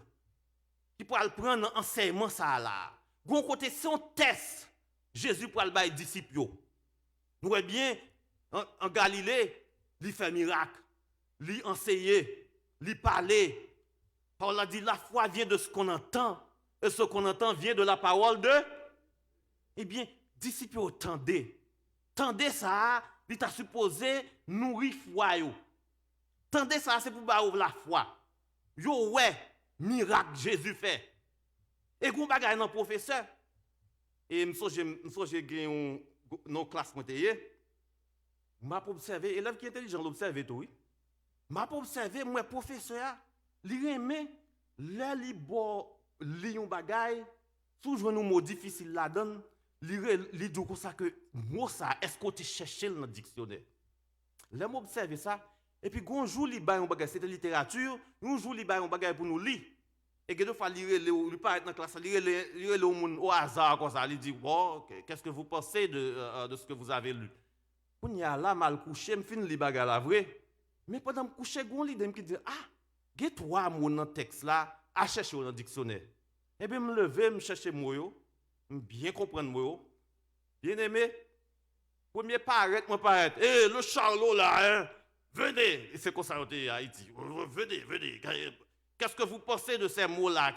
qui peut prendre dans l'enseignement, ça là. Il y a un côté, c'est un test. Jésus pour le bailler disciples. Nous voyons bien, en Galilée, il fait miracle, il enseigne, il parle. Paul a dit, la foi vient de ce qu'on entend, et ce qu'on entend vient de la parole de. Eh bien, disciples, attendez. Tendez ça, il t'a supposé nourrir foi. Tendez ça, c'est pour ouvrir la foi. Yo ouais, miracle Jésus fait. Et qu'on bagaille dans professeur. Et j'ai gagné une classe montée. M'a observé, élève qui est intelligent l'observer tout oui. M'a observé moi professeur, li remet là li bo li un bagaille, toujours un mot difficile la donne. Li dit comme ça que mot ça est-ce que tu cherches dans le dictionnaire. Là m'observe ça et puis un jour li ba un bagage c'était littérature, un jour li ba un bagage pour nous lire. Et que deux fois li paraît dans classe lire le monde au hasard comme ça, il dit bon, qu'est-ce que vous pensez de ce que vous avez lu. On y a là mal couché, me fin li bagage la vrai. Mais pendant me coucher gon li dem qui dit get trois mots dans texte là à chercher dans le dictionnaire. Et bien me lever, me chercher mot yo. Bien comprendre moi. Bien aimé. Premier paraître, moi paraître. Eh, le Charlot là, hein? Venez. Et c'est comme ça en Haïti. Venez. Qu'est-ce que vous pensez de ces mots-là?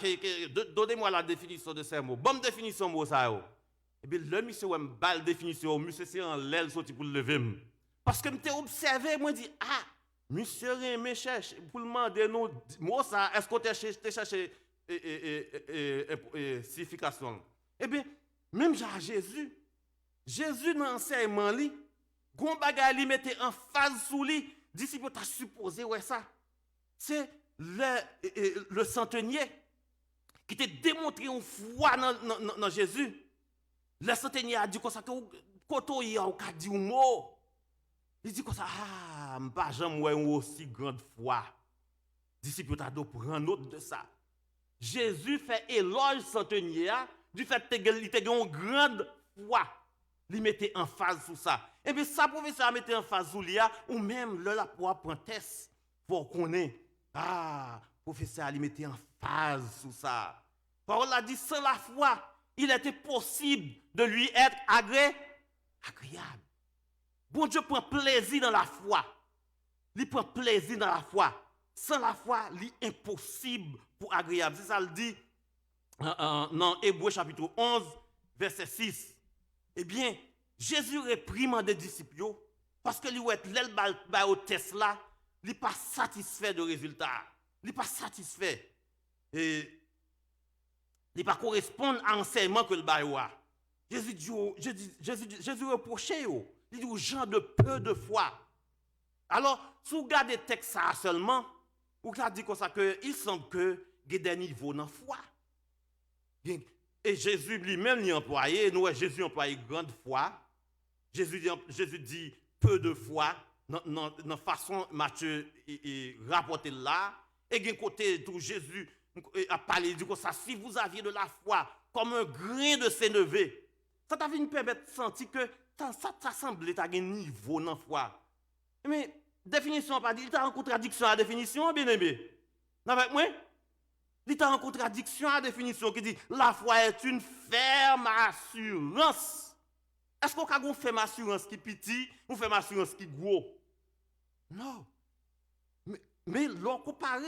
Donnez-moi la définition de ces mots. Bonne définition mot ça. Eh bien, le monsieur ouais balle définition, monsieur c'est en l'aile sorti pour le lever. Parce que m'était observé, moi dit monsieur me cherche pour demander nous moi ça, est-ce qu'on t'a cherché signification? Eh bien, même Jésus dans l'enseignement, gon bagay li mette en phase sous lui, disciple t'a supposé ouais ça. C'est le centenier qui t'a démontré une foi dans Jésus. Le centenier a dit comme ça que koto y a dit un mot. Il dit comme ça, ah, pas jamais une aussi grande foi. Disciples t'a dû prendre note de ça. Jésus fait éloge centenier du fait qu'il était une grande foi. Il mettait en phase sur ça. Et puis ça, professeur, mettait en phase sur lui, ou même le la pour prendre test, pour qu'on ait. Ah, professeur, il mettait en phase sur ça. Parole a dit, sans la foi, il était possible de lui être agréable. Bon Dieu prend plaisir dans la foi. Il prend plaisir dans la foi. Sans la foi, il est impossible pour agréable. C'est ça le dit dans Hébreux chapitre 11, verset 6. Eh bien, Jésus réprimande des disciples parce que lui est au test là, il n'est pas satisfait de résultat. Il n'est pas satisfait. Et il n'est pas correspondre à l'enseignement que le bail a. Jésus reprochait il dit aux gens de peu de foi. Alors, si vous regardez le texte ça seulement, vous regardez comme ça que il semble que il y a des niveaux dans la foi. Et Jésus lui-même l'y employé, nous Jésus employé grande foi. Jésus dit peu de foi dans la façon Matthieu rapporté là. Et d'un côté tout Jésus a parlé du comme ça, si vous aviez de la foi comme un grain de sénévé, ça t'a nous permettre de sentir que ça semble être un niveau dans la foi. Mais définition pas dit, il est en contradiction à la définition, bien aimé. Avec moi? Il est en contradiction à la définition qui dit la foi est une ferme assurance. Est-ce qu'on a une ferme assurance qui est petit ou une ferme assurance qui est gros? Non. Mais l'on compare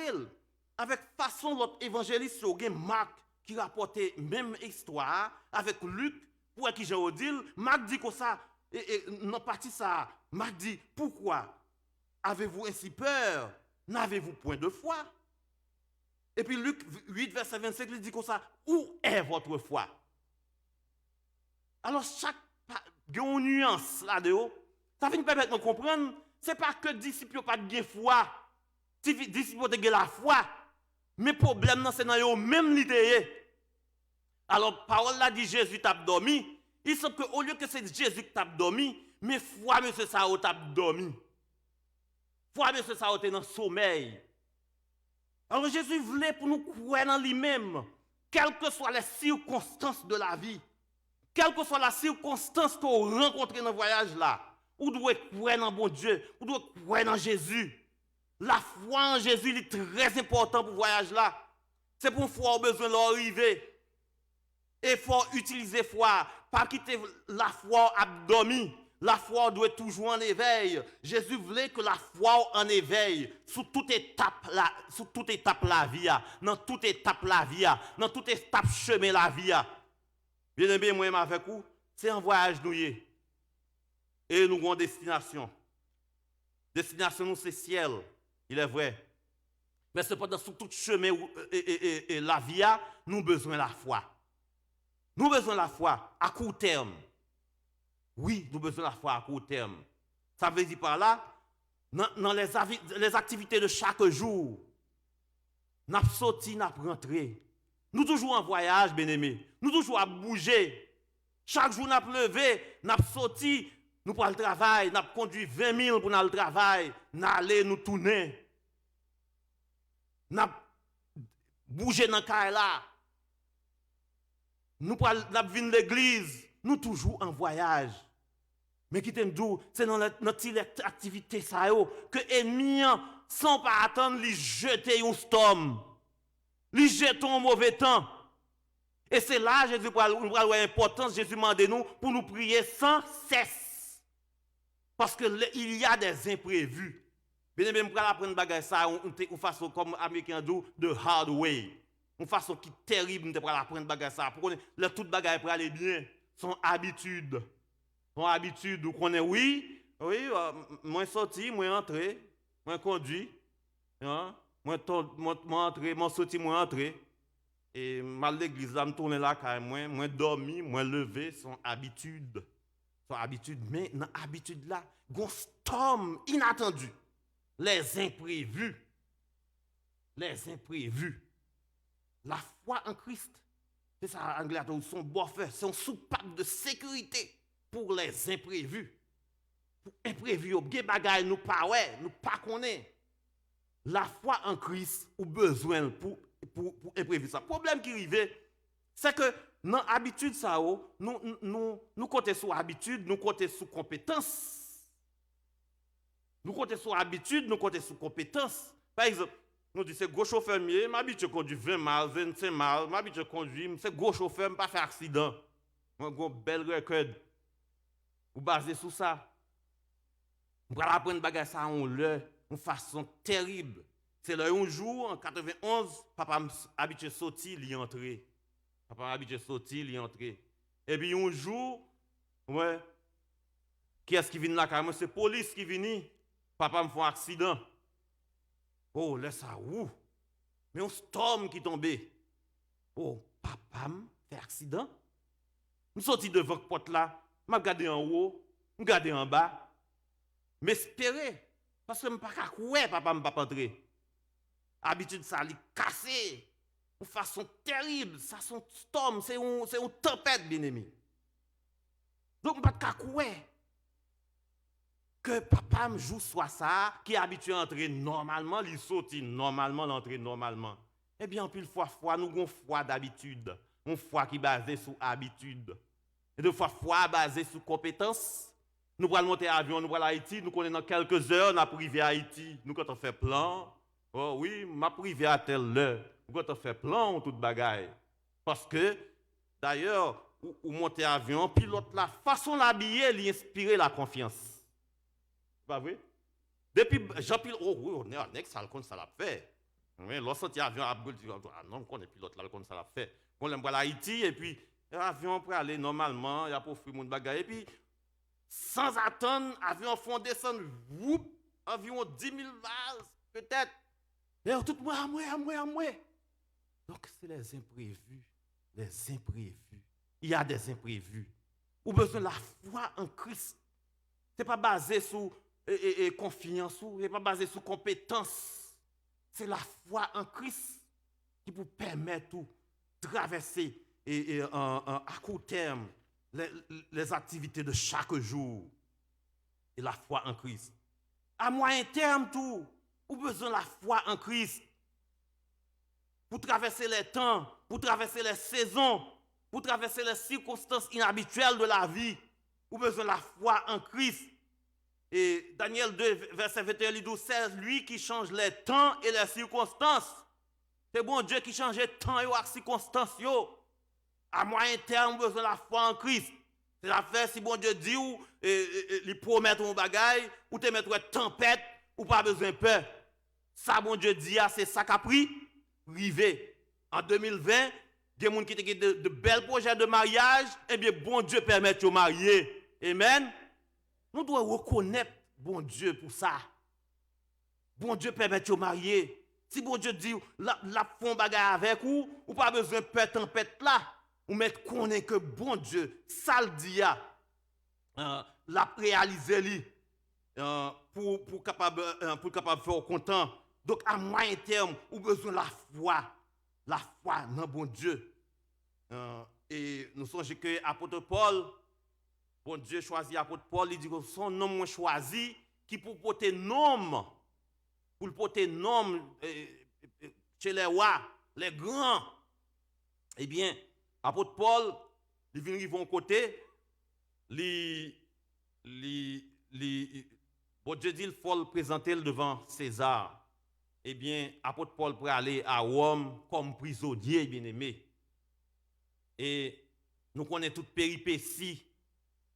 avec façon l'autre évangéliste, Marc qui rapportait même histoire avec Luc, pour qui j'ai dit, Marc dit comme ça, et dans partie ça, Marc dit, pourquoi avez-vous ainsi peur? N'avez-vous point de foi? Et puis Luc 8, verset 25, il dit comme ça, où est votre foi? Alors chaque nuance là-dedans, ça va nous permettre de comprendre, ce n'est pas que les disciples n'ont pas de foi, les disciples ont de la foi, mais le problème c'est dans eux même l'idée. Alors, parole là dit Jésus t'a dormi. Il semble qu'au lieu que c'est Jésus qui t'a dormi, mais foi, monsieur Sao t'a dormi. Foi, monsieur Sao t'es dans le sommeil. Alors, Jésus voulait pour nous croire dans lui-même, quelles que soient les circonstances de la vie, quelle que soit la circonstance que vous rencontrez dans le voyage là, vous devez croire dans bon Dieu, vous devez croire dans Jésus. La foi en Jésus est très important pour le voyage là. C'est pour une foi au besoin d'arriver. Et il faut utiliser la foi, pas quitter la foi abdominale. La foi doit être toujours en éveil. Jésus voulait que la foi en éveil, sous toute étape la vie, dans toute étape la vie, dans toute étape chemin la vie. Bien aimé, moi avec vous, c'est un voyage nous y est. Et nous avons une destination. Destination nous c'est ciel, il est vrai. Mais cependant, sous tout chemin et la vie, nous avons besoin de la foi. Nous avons besoin de la foi à court terme. Oui, nous avons besoin de la foi à court terme. Ça veut dire par là, dans les activités de chaque jour, nous avons sorti, nous avons rentré. Nous toujours en voyage, bien-aimés. Nous toujours à bouger. Chaque jour, nous avons levé, nous avons sorti, nous pour le travail, nous avons conduit 20 000 pour aller au travail, nous allons nous tourner. Nous avons bougé dans le cas là. Nous venons de l'église, nous toujours en voyage. Mais qui t'aime d'où, c'est dans notre activité ça que l'ennemi, sans pas attendre, lui jeter un storm. Lui jeter un mauvais temps. Et c'est là, Jésus, nous avons l'importance, Jésus demande nous pour nous prier sans cesse. Parce qu'il y a des imprévus. Bien aimé, nous allons apprendre bagage ça, une façon comme américain dit, de hard way. Une façon qui est terrible, nous allons apprendre bagage ça. Pour que tout bagage pour aller bien, son habitude. Son habitude, vous connaissez, oui, moi sorti, moi entré, moi conduit, hein, moi entré, moi sorti, moi entré. Et mal l'église, là, me tourner là, car moi dormi, moi levé, son habitude. Son habitude, mais dans l'habitude là, il y a un storm inattendu. Les imprévus. Les imprévus. La foi en Christ, c'est ça en anglais, son buffer, c'est une soupape de sécurité pour les imprévus. pour imprévu, des bagailles nous pas ouais, nous pas connaît. La foi en Christ ou besoin pour imprévu ça. Problème qui arrive, c'est que dans l'habitude ça nous comptons sur habitude, nous comptons sur compétence. Nous comptons sur habitude, nous comptons sur compétence. Par exemple, nous disons c'est gros chauffeur mieux, m'habitue conduire 20 miles, 25 miles, m'habitue conduire, c'est gros chauffeur, me pas faire accident. Moi un bel record. Ou basé sur ça. On va apprendre bagage ça en l'heure, de façon terrible. C'est là un jour en 91, papa m'habitue sortir, il entrer. Papa m'habitue sortir, il entrer. Et puis un jour, ouais, qui est-ce qui vient là carrément, c'est police qui vient. Papa me fait un accident. Oh, laisse ça où? Mais un storm qui tombé. Oh, papa me fait accident. Je sorti devant la porte là, je regarde en haut, je regarde en bas. M'espérer parce que je ne peux pas courir, papa me pas entrer. Habitude ça li cassé de façon terrible, ça son storm, c'est une tempête bien-aimé. Donc je ne peux pas courir. Que papa me joue soit ça, qui est habitué à entrer normalement, il sortit normalement, l'entrer normalement. Eh bien, puis foi, nous avons foi d'habitude. Une foi qui est basée sur habitude. Et deux fois, foi basée sur compétence. Nous allons monter à l'avion, nous allons à Haïti, nous connaissons dans quelques heures, nous allons arriver à Haïti. Nous, quand on fait plan, oh oui, je vais arriver à telle heure. Nous, quand on fait plan, on tout bagaille. Parce que, d'ailleurs, ou monter à l'avion, pilote la façon d'habiller, lui inspirer la confiance. Pas vrai? Depuis Jean-Pilote, oh oui, on est un ex, ça l'a fait. Mais lorsque l'avion a brûlé, non, on est pilote là, ça l'a fait. On l'aime à Haïti, et puis l'avion peut aller normalement, il y a pour faire mon bagage. Et puis, sans attendre, l'avion fond descendre, environ 10 000 vases, peut-être. Et tout moi. Donc, c'est les imprévus. Il y a des imprévus. Ou besoin de la foi en Christ. Ce n'est pas basé sur confiance, ce n'est pas basé sur compétence. C'est la foi en Christ qui vous permet de traverser à court terme les activités de chaque jour. Et la foi en Christ. À moyen terme, tout, vous avez besoin de la foi en Christ. Pour traverser les temps, pour traverser les saisons, pour traverser les circonstances inhabituelles de la vie. Vous avez besoin de la foi en Christ. Et Daniel 2, verset 21, il dit, c'est lui qui change les temps et les circonstances. C'est bon Dieu qui change les temps et les circonstances. À moyen terme, vous avez besoin de la foi en Christ. C'est l'affaire si bon Dieu dit, il promet un bagage, ou te mettre une tempête, ou pas besoin de peur. Ça, bon Dieu dit, c'est ça qu'a pris, rivé. En 2020, il y a des gens qui ont de bels projets de mariage, eh bien, bon Dieu permet de marier. Amen. Nous devons reconnaître bon Dieu pour ça. Bon Dieu permet de marier. Si bon Dieu dit, la font bagarre avec ou pas besoin de peur tempête là, ou mettre connaître que bon Dieu, ça le dit, l'a réalisé pour capable faire content. Donc à moyen terme, ou besoin de la foi dans bon Dieu. Et nous songeons que l'apôtre Paul, bon Dieu choisit l'apôtre Paul, il dit que son nom choisi qui pour porter nom, chez les rois, les grands. Eh bien, l'apôtre Paul, il vient de côté, bon Dieu dit il faut le présenter devant César. Eh bien, l'apôtre Paul pourrait aller à Rome comme prisonnier, bien aimé. Et nous connaissons toute péripétie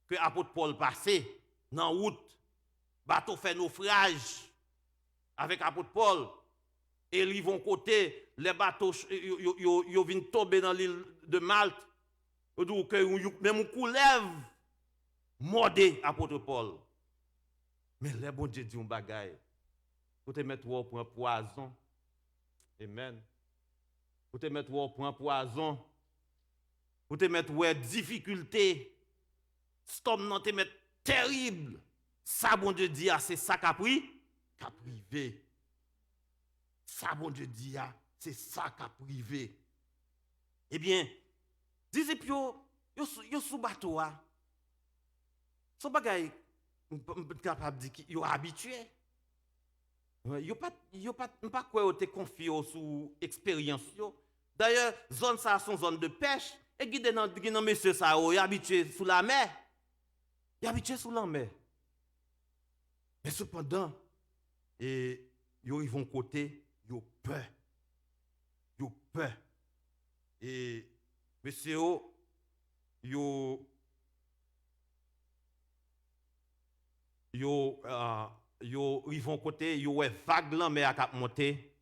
que l'apôtre Paul passait dans la route. Bateau fait naufrage avec l'apôtre Paul. Et ils vont côté, les bateaux ils viennent tomber dans l'île de Malte. Donc, même un coup lève, mordé l'apôtre Paul. Mais les bon Dieu dit un bagaille. Vous te mettre pour un poison. Amen. Vous te mettre pour un poison. Vous te mettre pour difficulté. Storm non te mettre terrible. Ça bon Dieu dit c'est ça qu'a privé. Ça bon Dieu dit c'est ça qu'a privé. Eh bien, disciples yo sous bateau son bagay capable de dire qu'ils sont habitués. Ils ne pas quoi te confier sous expérience. D'ailleurs, zone ça sont zone de pêche. Et qui dans monsieur ça, il est habitué sous la mer. Il est habitué sous la mer. Mais cependant, ils vont côté, ils ont peur. Ils ont peur. Et monsieur, ils vont côté, ils ont vague la mer à monter.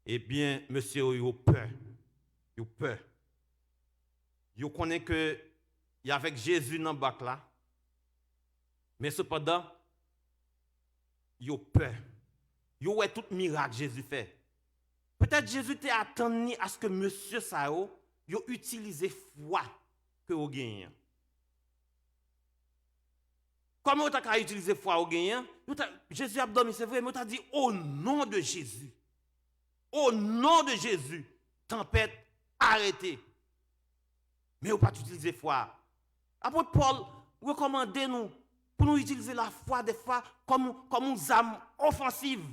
Eh bien, monsieur, ils ont peur. Ils ont peur. Ils connaissent que il y a avec Jésus dans le bac là. Mais cependant, ils ont peur. Ils ont tout miracle que Jésus fait. Peut-être Jésus t'a attendu à ce que monsieur Sao ait utilisé foi que vous gagnez. Comment vous avez utilisé foi au gagnant? Jésus a dormi, c'est vrai, mais vous avez dit au nom de Jésus. Au nom de Jésus, tempête arrêtée. Mais vous n'avez pas utilisé foi. Apôtre Paul recommande nous pour nous utiliser la foi des fois comme une arme offensive.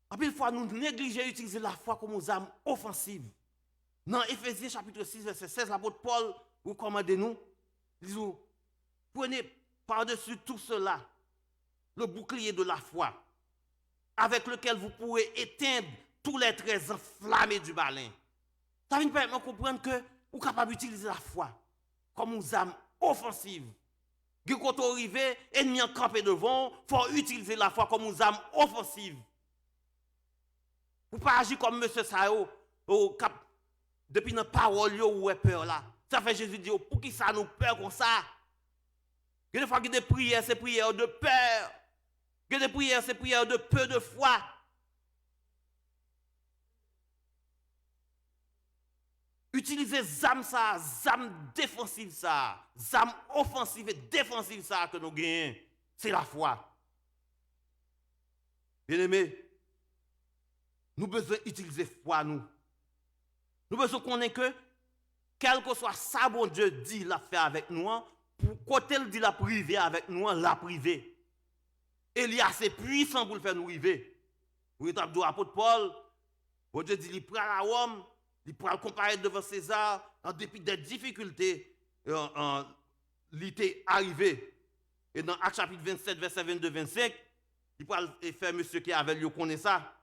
En plus, fois nous négligeons d'utiliser la foi comme une arme offensive. Dans Éphésiens chapitre 6, verset 16, l'apôtre Paul recommande nous, disons, prenez par-dessus tout cela le bouclier de la foi, avec lequel vous pourrez éteindre tous les traits enflammés du balin. Ça vient permettre de comprendre que vous êtes capable d'utiliser la foi comme une arme offensive. Quand vous arrivez, ennemi en campé devant, il faut utiliser la foi comme une arme offensive. Vous ne pouvez pas agir comme M. Sao, depuis notre parole, vous avez peur là. Ça fait Jésus dire, pour qui ça nous peur comme ça? Des fois, des prières, c'est prières de peur. Des prières, c'est prières de peu de foi. Utilisez zam ça, zam défensive ça, zam offensive et défensive ça que nous gagnons. C'est la foi. Bien-aimés, nous avons besoin d'utiliser foi nous. Nous avons besoin de connaître que, quel que soit ça, bon Dieu dit, l'a fait avec nous, pour côté il dit la privé avec nous, la privé. Et il est assez puissant pour le faire nous arriver. Vous avez dit l'apôtre Paul, bon Dieu dit, il prend à Rome, il prend le comparer devant César, en dépit des difficultés, il était arrivé. Et dans Actes chapitre 27, verset 22-25, il parle et fait monsieur qui avait lui connaît ça.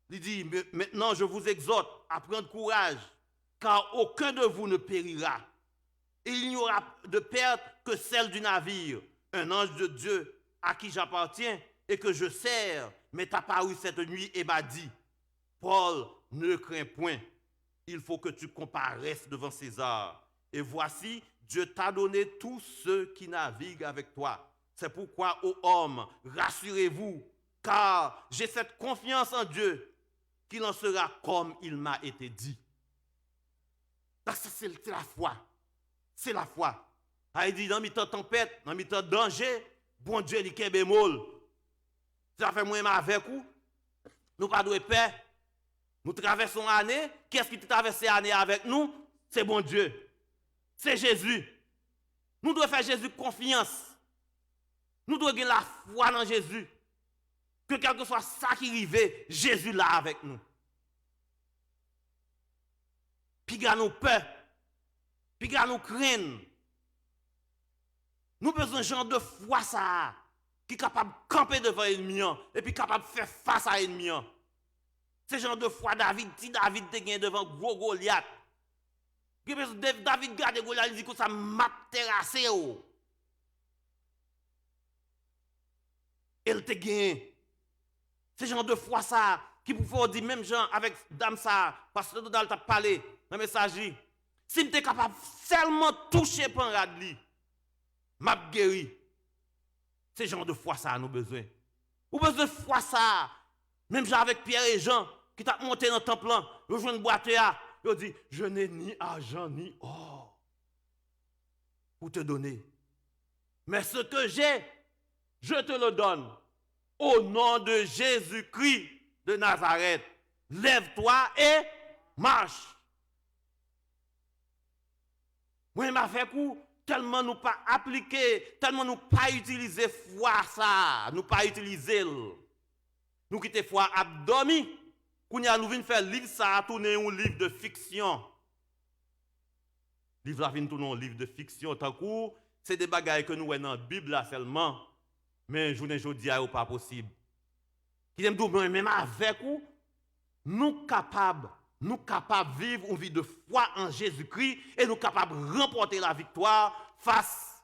Il dit, maintenant je vous exhorte à prendre courage, car aucun de vous ne périra. Et il n'y aura de perte que celle du navire. Un ange de Dieu à qui j'appartiens et que je sers m'est apparu cette nuit et m'a dit, Paul, ne crains point, il faut que tu comparaisses devant César. Et voici, Dieu t'a donné tous ceux qui naviguent avec toi. C'est pourquoi, ô hommes, rassurez-vous, car j'ai cette confiance en Dieu qu'il en sera comme il m'a été dit. Ça, c'est la foi. C'est la foi. Il dit, dans mi-temps tempête, dans mi-temps danger, bon Dieu, il est bémol. Ça fait moi avec vous. Nous pas de paix. Nous traversons l'année. Qu'est-ce qui traverse l'année avec nous? C'est bon Dieu. C'est Jésus. Nous devons faire Jésus confiance. Nous devons avoir la foi dans Jésus. Que quel que soit ça qui arrive, Jésus là avec nous. Puis gars nous peur. Puis gars nous craignent. Nous avons besoin d'un genre de foi ça, qui est capable de camper devant l'ennemi et puis capable de faire face à l'ennemi. C'est genre de foi David, si David te gagne devant gros Goliath. David garde Goliath, il dit que ça m'a terrassé. Il te gagne. C'est genre de foi ça, qui peut dire même gens avec dame ça, parce que dans le t'a parlé, dans le message, si tu es capable seulement toucher par radli, m'a guéri. C'est genre de foi ça nous besoin. Ou besoin de foi ça. Même genre avec Pierre et Jean qui t'a monté dans le temple, ils ont une boîte là, ils dit je n'ai ni argent ni or pour te donner. Mais ce que j'ai, je te le donne. Au nom de Jésus-Christ de Nazareth, lève-toi et marche. Moi, m'a fait coup, tellement nous pas appliqué, tellement nous pas utilisé foi ça, nous pas utilisé. Nous quitter foi abdomi. Kounya nous vinn faire livre ça tourner un livre de fiction. Livre la vinn tourner un livre de fiction tant que c'est des bagages que nous voyons dans la Bible là seulement, mais journée jodi a pas possible. Qui aime dire même avec vous, nous capables de vivre une vie de foi en Jésus-Christ et nous capables de remporter la victoire face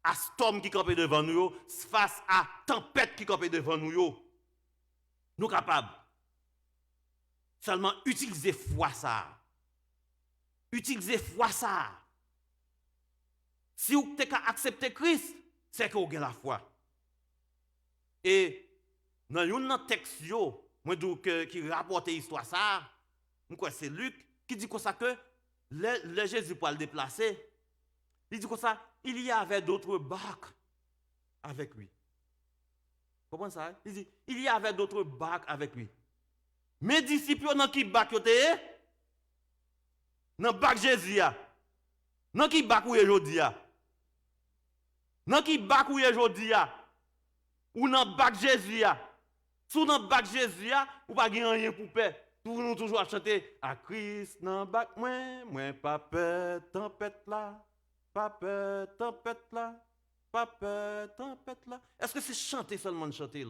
à storm qui campe devant nous, face à tempête qui campe devant nous. Nous capables. Seulement utiliser foi ça. Utilisez foi ça. Si vous avez accepté Christ, c'est que vous avez la foi. Et dans un texte, qui rapporte l'histoire ça, c'est Luc qui dit comme ça que le Jésus pour le déplacer, il dit comme ça, il y avait d'autres barques avec lui. Vous comprenez ça? Il dit, il y avait d'autres barques avec lui. Mes disciples, dans qui barque étaient? Dans barque Jésus. Dans qui barque où est aujourd'hui? Dans qui barque où est aujourd'hui? Ou dans barque Jésus? Sous dans barque Jésus, ou pas rien pour paix. Nous toujours à chanter à Christ dans barque moi pas peur tempête là. Pas peur tempête là. Pas peur tempête là. Est-ce que c'est chanter seulement chanter?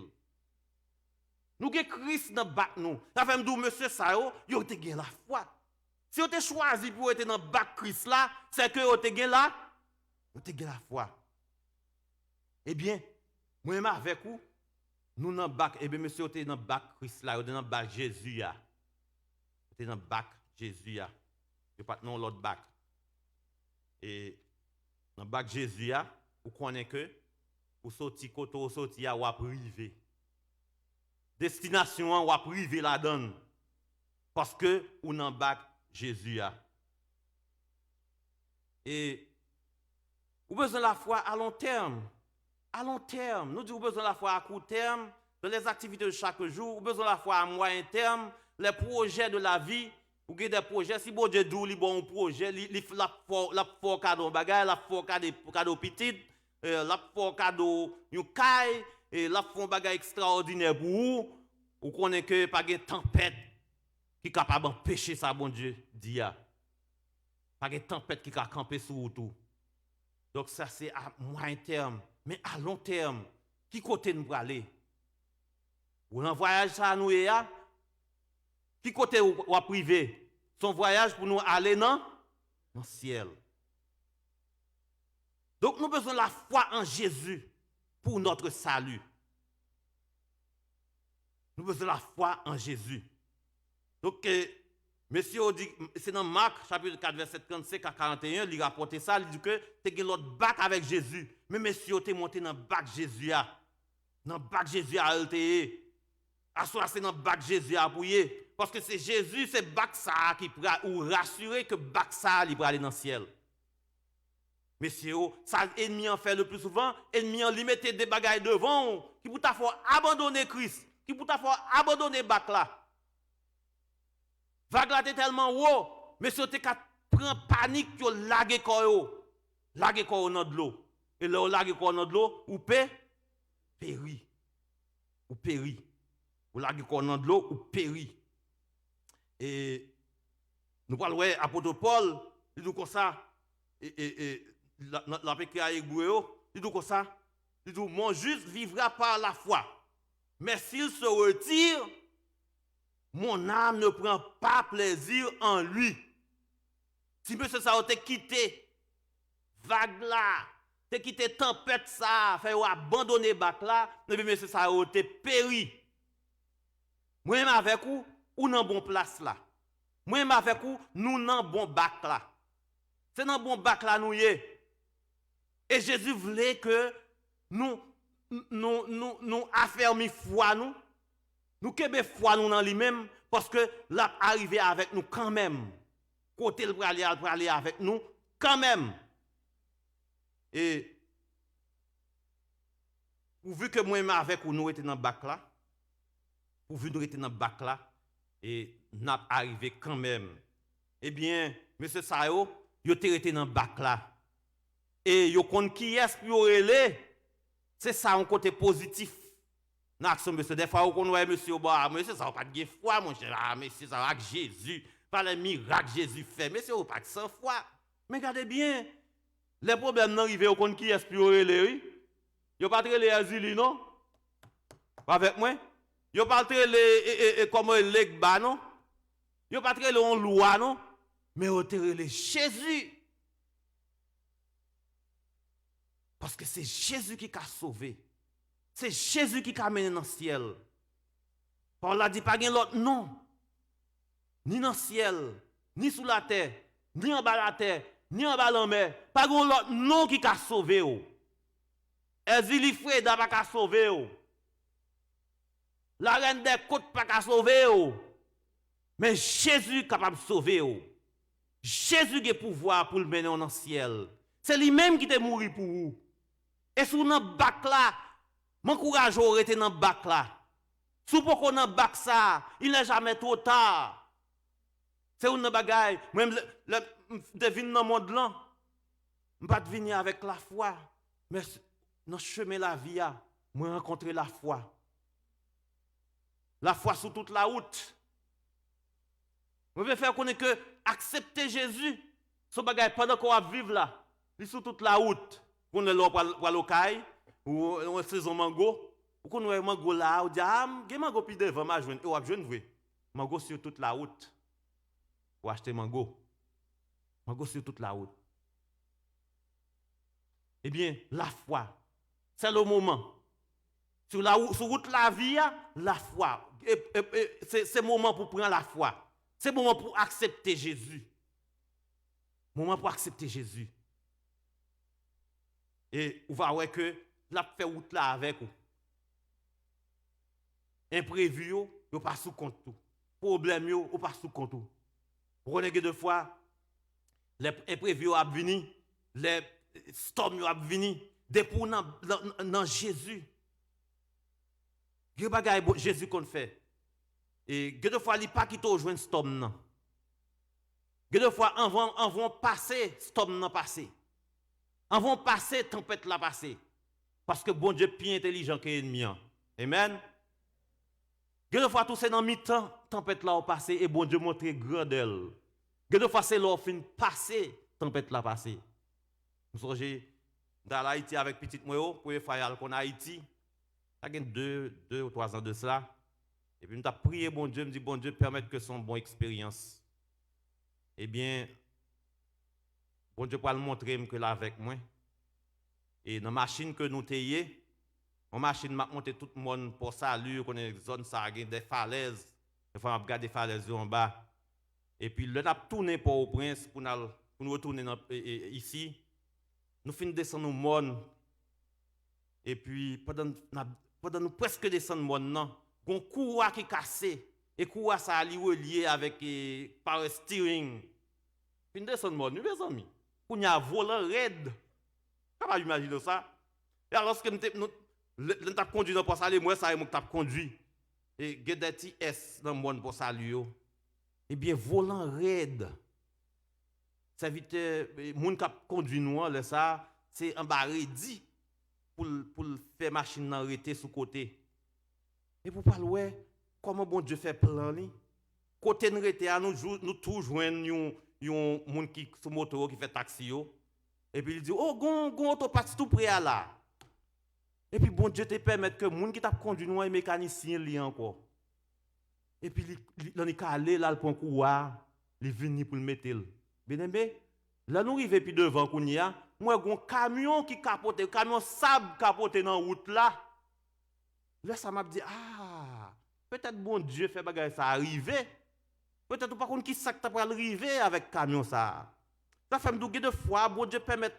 Nous avons Christ dans barque nous. Ça fait me dire monsieur ça yo te gen la foi. Si vous avez choisi pour être dans barque Christ là, c'est que vous avez la foi. Eh bien, moi-même avec vous, nous dans bac, eh bien monsieur, vous êtes dans bac Christ là, vous êtes dans bac Jésus là. Vous êtes dans bac Jésus là. Vous pas dans l'autre bac. Et dans bac Jésus là, vous connaissez que pour sortir côté ou sortir ou privé. Destination ou privé la donne. Parce que vous dans bac Jésus là. Et vous avez besoin de la foi à long terme. À long terme, nous avons besoin de la foi à court terme, dans les activités de chaque jour, nous avons besoin de la foi à moyen terme, les projets de la vie, vous avez des projets, si bon Dieu dit, bon projet, la foi cadeau bagay, la foi cadeau petit, la foi cadeau yon caille, et la foi bagay extraordinaire pour vous, vous connaissez que pas de tempête qui est capable d'empêcher ça, bon Dieu, dit. Pas de tempête qui est camper sur vous tout. Donc ça c'est à moyen terme. Mais à long terme, qui côté nous aller? Ou un voyage ça nous est là? Qui côté ou privé? Son voyage pour nous aller dans le ciel. Donc nous avons besoin de la foi en Jésus pour notre salut. Nous avons besoin de la foi en Jésus. Donc, monsieur dit, c'est dans Marc, chapitre 4, verset 35 à 41, il rapporte ça, il dit que tu as l'autre bac avec Jésus. Mais monsieur, tu es monté dans le bac Jésus. Dans le bac Jésus à LTE. Assoir, c'est dans le bac Jésus à appuyer. Parce que c'est Jésus, c'est bac ça qui pourra ou rassurer que bac ça, il va aller dans le ciel. Monsieur, ça, l'ennemi en fait le plus souvent, l'ennemi en lui mette des bagailles devant, qui pour ta fois abandonner Christ, qui pour ta fois abandonner bac là. Vague là est tellement haut, mais si tu prends panique, tu lagues corps dans de l'eau. Et là, lagues corps dans de l'eau, ou péri. Ou péri. Ou lagues corps dans de l'eau, ou péri. Et nous parlons, apôtre Paul, il dit comme ça, la péché à Hébreu, il dit comme ça, il dit, mon juste vivra par la foi. Mais s'il se retire, mon âme ne prend pas plaisir en lui. Si monsieur ça a quitté, vague là, t'es quitté tempête ça, fait abandonner bac là, mais monsieur ça a péri. Moi-même avec vous, ou dans bon place là. Moi-même avec vous, nous dans bon bac là. C'est dans bon bac là nous y est. Et Jésus voulait que nous affermis foi nous. Nous kebe foi nous dans lui-même parce que l'a arrivé avec nous quand même. Côté le pour aller avec nous quand même. Et pourvu que moi-même avec nous était dans bac là, pourvu nous était dans bac là et n'a arrivé quand même. Eh bien, monsieur Sayo, yo était dans bac là. et yo kon qui est pour relé. C'est ça un côté positif. N'action monsieur des fois on ouais monsieur bah monsieur ça pas de foi mon cher. Ah monsieur ça avec Jésus, pas les miracles Jésus fait. Monsieur pas de sans foi. Mais regardez bien, les problèmes n'arrivent au compte qui est pour relé oui. Yo pas très les asili non? Avec moi? Yo pas très les comme les ba non? Yo pas très les loi non? Mais yo très les Jésus. Parce que c'est Jésus qui a sauvé. C'est Jésus qui a mené dans le ciel. Paul a dit pas gen l'autre non. Ni dans le ciel, ni sous la terre, ni en bas la terre, ni en bas la mer. Pas gen l'autre non qui a sauvé. Ezili Freda pas qu'à sauver. La reine des côtes pas qu'à sauver. Mais Jésus est capable de sauver. Jésus a pouvoir pour le mener dans le ciel. C'est lui-même qui est mort pour vous. Et sous dans bac là, m'encourage à rester dans bac là. Sous pour qu'on dans bac ça, il n'est jamais trop tard. C'est une bagaille. Même de venir dans le monde là, je ne pas venir avec la foi, mais dans le chemin de la vie, moi rencontrer la foi. La foi sur toute la route. Je vais faire connaître que accepter Jésus, ce bagage pendant qu'on va vivre là, sur toute la route. On est là pour l'ocaille, ou en saison mango, ou qu'on a mango là, on dit ah, j'ai mango puis devant ma joine, et on a besoin de mango sur toute la route. Pour acheter mango. Mango sur toute la route. Eh bien, la foi. C'est le moment. Sur la route la vie, la foi. C'est le moment pour prendre la foi. C'est le moment pour accepter Jésus. Moment pour accepter Jésus. Et on va voir que la fait route là avec vous. Imprévu, vous pas sous compte tout. Problème, vous pas sous compte tout. Vous connaissez deux fois, les imprévus ont venir, les storms ont venir. Depuis dans Jésus. Jésus qu'on fait. Et deux fois, il n'y a pas qui t'a rejoint storm non. Deux fois, en vont passer storm non passé. En vont passer tempête là passé. Parce que bon Dieu est plus intelligent que l'ennemi. Amen. Deux fois, tout c'est dans mi-temps, tempête là passé et bon Dieu montre grandeur. Deux fois, c'est là fin passé, tempête là passé. Nous sommes dans Haïti avec petite moyo, pour faire qu'on Haïti. Ça fait 2 ou 3 ans de cela. Et puis, nous avons prié, bon Dieu, me dit, bon Dieu, permettre que son bonne expérience. Eh bien, bon Dieu, pour le montrer que là avec moi. Et dans la machine que nous avons, la machine m'a monté tout le monde pour saluer, qu'on est zone ça, des falaises. Il faut regarder des falaises en bas. Et puis, le a tourné pour au prince pour nous retourner ici. Nous finissons de descendre au monde. Et puis, pendant nous presque descendre au monde, non, il y a un courroie qui est cassé. Et le courroie, ça a lié avec par steering. Puis, nous descendons au monde, mes amis. Il y a un volant raide. Comment imaginer ça? Et alors, lorsque nous avons conduit dans le poste, moi, ça a conduit. Et il y a des petits S dans le monde pour saluer. Eh bien, volant raide. Ça veut dire que les gens qui conduit nous, c'est un barredi pour faire machine arrêter sous côté. Et pour parler, comment bon Dieu fait plan li? Côté nous toujours un monde qui sur moto qui fait taxi et puis il dit oh gon auto passe tout près là. Et puis bon Dieu te permet que monde qui t'a conduit nous un mécanicien li encore. Et puis il est calé là le point couloir, il vient pour le mettre. Bien aimé, là nous arrivons puis devant kounya, moi un camion qui capote, camion sable capote dans la route là. Là ça m'a dit peut-être bon Dieu fait bagay ça arriver. Peut-être pas contre qui ça t'a pas arriver avec camion ça. Ça fait me douter de fois bon Dieu permet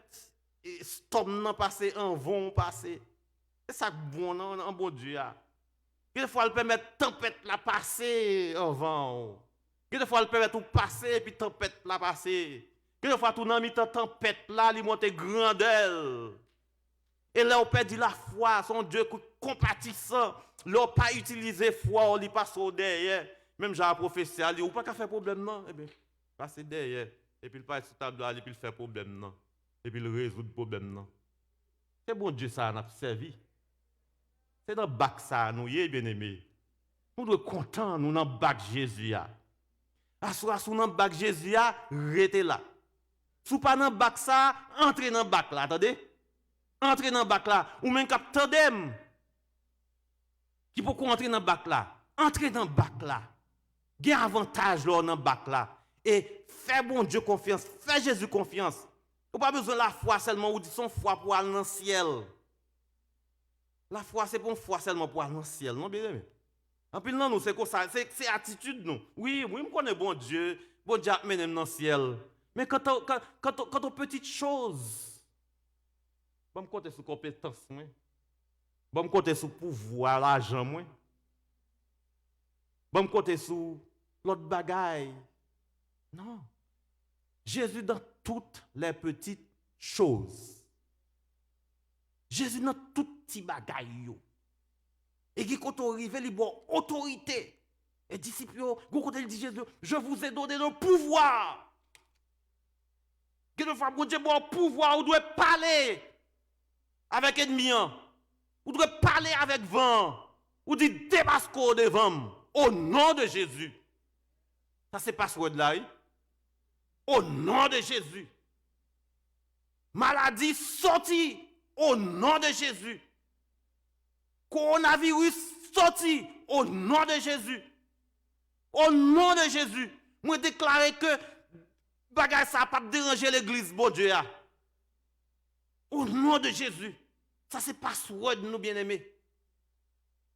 storm nan passer en vent passer. C'est ça bon en bon Dieu a. Des fois, il permet tempête la passer en vent. Des fois, il permet tout passer et puis tempête la passer. Des fois, tout dans mi-temps tempête là, il monte grandeur. Et là, on perd la foi, son Dieu compatissant. Là, on pas utiliser foi, on lui passe au derrière. Même j'ai un professeur, il dit, ou pas qu'à faire problème non. Eh bien, passer derrière. Et puis, il passe sur table et puis il fait problème non. et puis il résout le problème. Non. C'est bon Dieu ça, n'a servi. C'est dans le bac ça, nous, bien aimés. Nous devons être contents, nous, dans le bac Jésus. Assois sous dans le bac Jésus, restez là. Si pas dans le bac ça, entrez dans le bac là, attendez. Entrez dans le bac là, ou même cap tandem. Qui peut entrer dans le bac là? Entrez dans le bac là. Il y a un avantage là dans le bac là. Et fais bon Dieu confiance, fais Jésus confiance. Vous n'avez pas besoin de la foi seulement, ou dit son foi pour aller dans le ciel. La foi, c'est pas une foi seulement pour aller dans le ciel, non, bien aimé? En plus, non, nous, c'est quoi ça? C'est attitude, nous. Oui, je connais bon Dieu a mené dans le ciel. Mais quand on petite chose, je me compte sur compétence, je me compte sur pouvoir, l'argent, je me compte sur l'autre bagaille. Non. Jésus dans toutes les petites choses. Jésus dans toutes les bagailles. Et qui quand on arrive, il a autorité. Et disciples, quand il dit Jésus, je vous ai donné le pouvoir. Quelquefois, bon Dieu, bon pouvoir, vous devez parler avec ennemi. Vous devez parler avec vent. Vous dites débasco devant. Au nom de Jésus. Ça, c'est pas ce word-là. Au nom de Jésus. Maladie sortie. Au nom de Jésus. Coronavirus sorti au nom de Jésus. Au nom de Jésus. Moi déclarer que bagay ça pas déranger l'église, bon Dieu. Au nom de Jésus. Ça c'est password nous bien-aimés.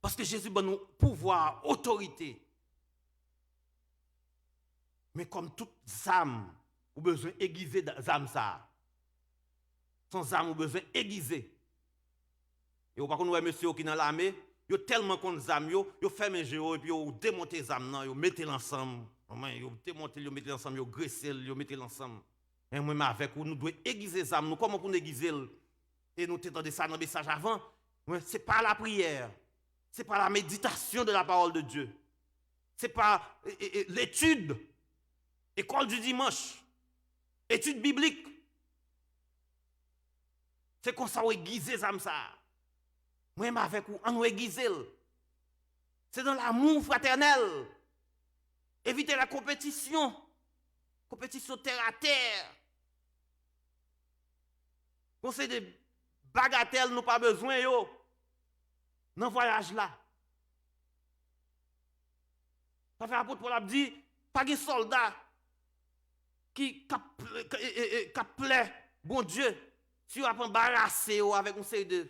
Parce que Jésus donne nous pouvoir, autorité. Mais comme toute âme, ou besoin aiguiser d'âme ça. Sans âme, ou besoin aiguiser. Et par contre, monsieur qui dans l'armée, yo tellement contre zam yo ferme jeu et puis yo démonter zam nan, yo mettez l'ensemble. Yo démonter, yo mettez l'ensemble, yo graisser, yo mettez l'ensemble. Et moi avec vous, nous devons aiguiser zam, nous comment pour aiguiser et nous t'entendez ça dans le message avant, c'est pas la prière. C'est pas la méditation de la parole de Dieu. C'est pas l'étude école du dimanche. Étude biblique. C'est comme ça on aiguiser zam ça. Moi, avec vous, on nous aiguise. C'est dans l'amour fraternel. Évitez la compétition. Compétition terre à terre. Quand c'est des bagatelles, nous pas besoin, yo. Dans le voyage là. Ça fait apôtre Paul a dit, pas de soldat qui plaît, bon Dieu, si on a embarrassé avec un série de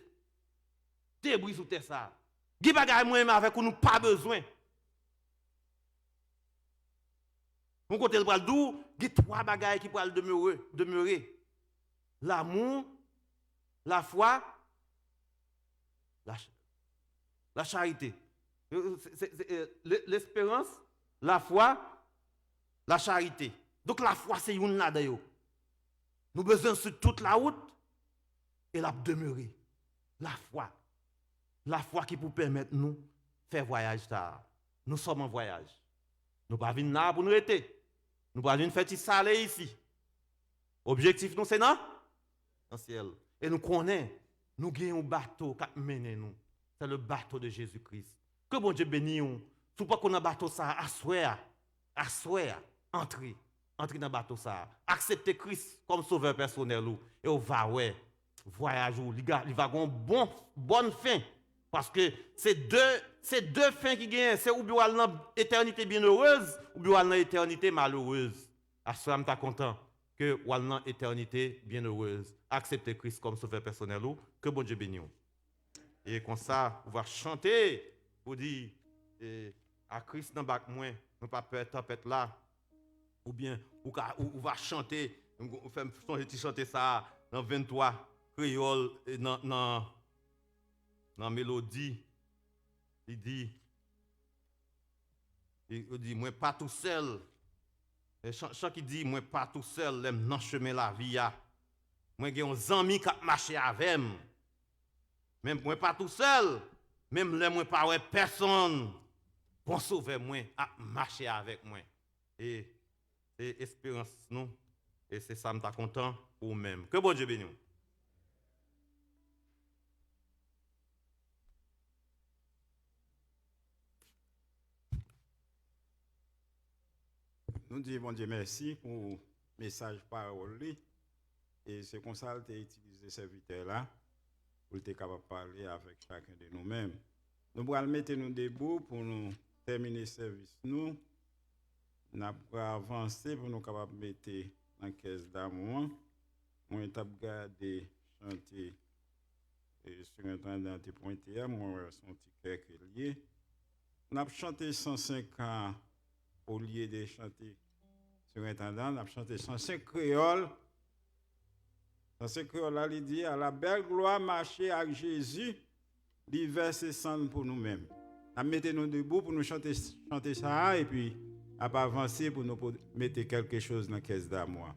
débris sous terre ça. Qui bagay moi-même avec nous pas besoin. Mon côté le bral dou, il y a trois bagailles qui pourraient demeurer. L'amour, la foi, la charité. L'espérance, la foi, la charité. Donc la foi c'est une là dedans. Nous besoin sur toute la route et la demeurer. La foi. La foi qui peut permettre nous de faire voyage tard. Nous sommes en voyage. Nous ne pouvons pas venir là pour nous arrêter. Nous ne pouvons pas venir faire saler ici. Objectif nous c'est dans le ciel. Et nous connaissons, nous gagnons un bateau qui mène nous. C'est le bateau de Jésus-Christ. Que bon Dieu bénisse nous. Si pas qu'on a un bateau ça, assoir, entrez dans le bateau ça. Acceptez Christ comme sauveur personnel et on va voyage il va avoir une bonne fin. Parce que c'est deux fins qui gagnent. C'est ou bien dans l'éternité bienheureuse, ou bien dans l'éternité malheureuse. À ce moment, je suis content que ou dans l'éternité bienheureuse. Acceptez Christ comme sauveur personnel. Que bon Dieu bénisse. Et comme ça, on va chanter pour dire à Christ dans le bac moins, nous pas peur tempête là. Ou bien, on va chanter, on fait chanter ça dans 23 créole dans mélodie, il dit, moi pas tout seul. Chant qui dit, moi pas tout seul, l'aime dans chemin la vie. Moi j'ai un ami qui marche avec moi. Même moi pas tout seul, même là moi pas ouais personne pour sauver moi à marcher avec moi. Et espérance nous Et c'est ça, je suis content pour vous-même. Que bon Dieu bénisse. Nous disons, bon Dieu, merci pour le message parole. Et c'est comme ça que tu as utilisé ce serviteur-là pour être capable de parler avec chacun de nous-mêmes. Nous allons mettre nous debout pour nous terminer le service. Nous allons avancer pour nous capables de mettre dans la caisse d'amour. Moi, je vais regarder chanter sur Intendant de pointer, moi, son ticket qui est lié. Nous avons chanté 105 ans au lieu de chanter sur Intendant, nous avons chanté 105 créoles. 105 créoles, là, il dit à la belle gloire marcher avec Jésus, l'hiver c'est sang pour nous-mêmes. Nous mettons nous debout pour nous chanter ça et puis à avancer pour nous mettre quelque chose dans la caisse d'amour.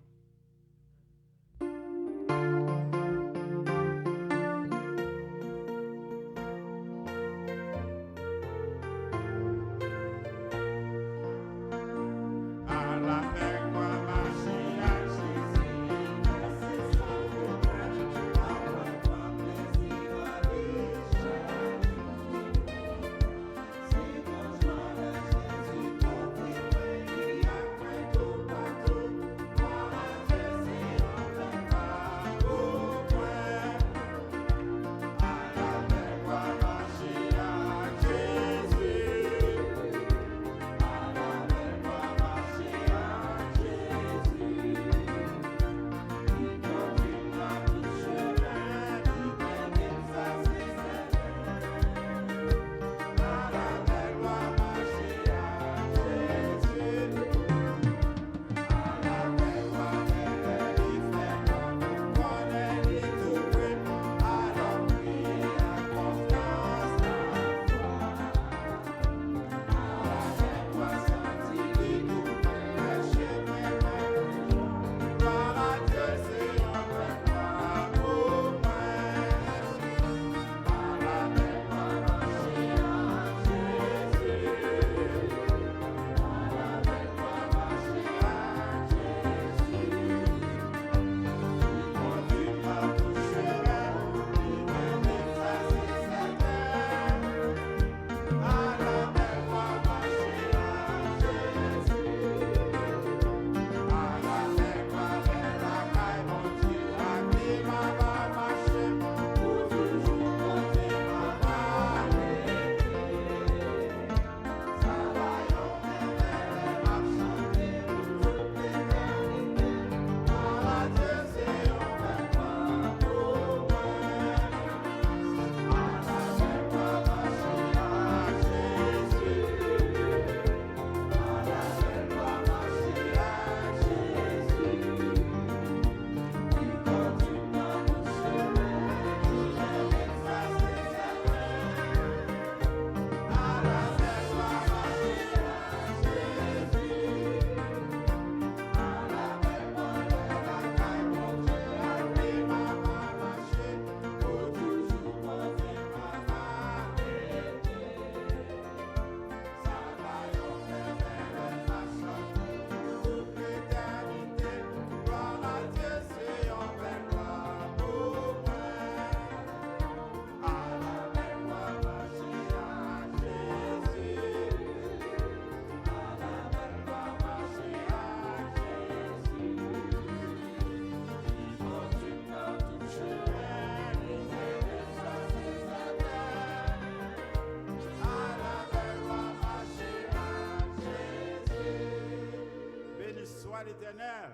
l'Éternel.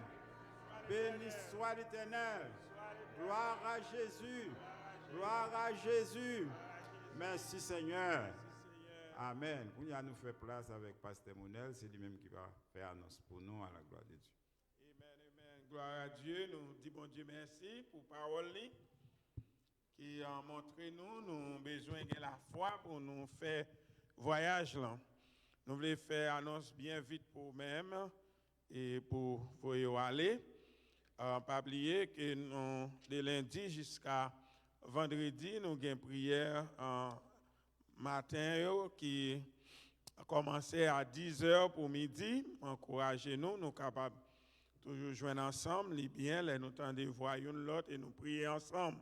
Béni soit l'Éternel. Gloire à Jésus. Gloire à Jésus. Merci Seigneur. Amen. Pour nous faire place avec Pasteur Monel, c'est lui-même qui va faire annonce pour nous à la gloire de Dieu. Amen, amen. Gloire à Dieu. Nous disons bon Dieu merci pour la parole qui a montré nous besoin de la foi pour nous faire voyage là. Nous voulons faire annonce bien vite pour nous-mêmes et pour y aller. Pas oublier que nous, de lundi jusqu'à vendredi, nous avons une prière matin qui a commencé à 10h pour midi. Encouragez-nous, nous sommes capables toujours joindre ensemble, les bien, les nous tendez voyons l'autre et nous prier ensemble.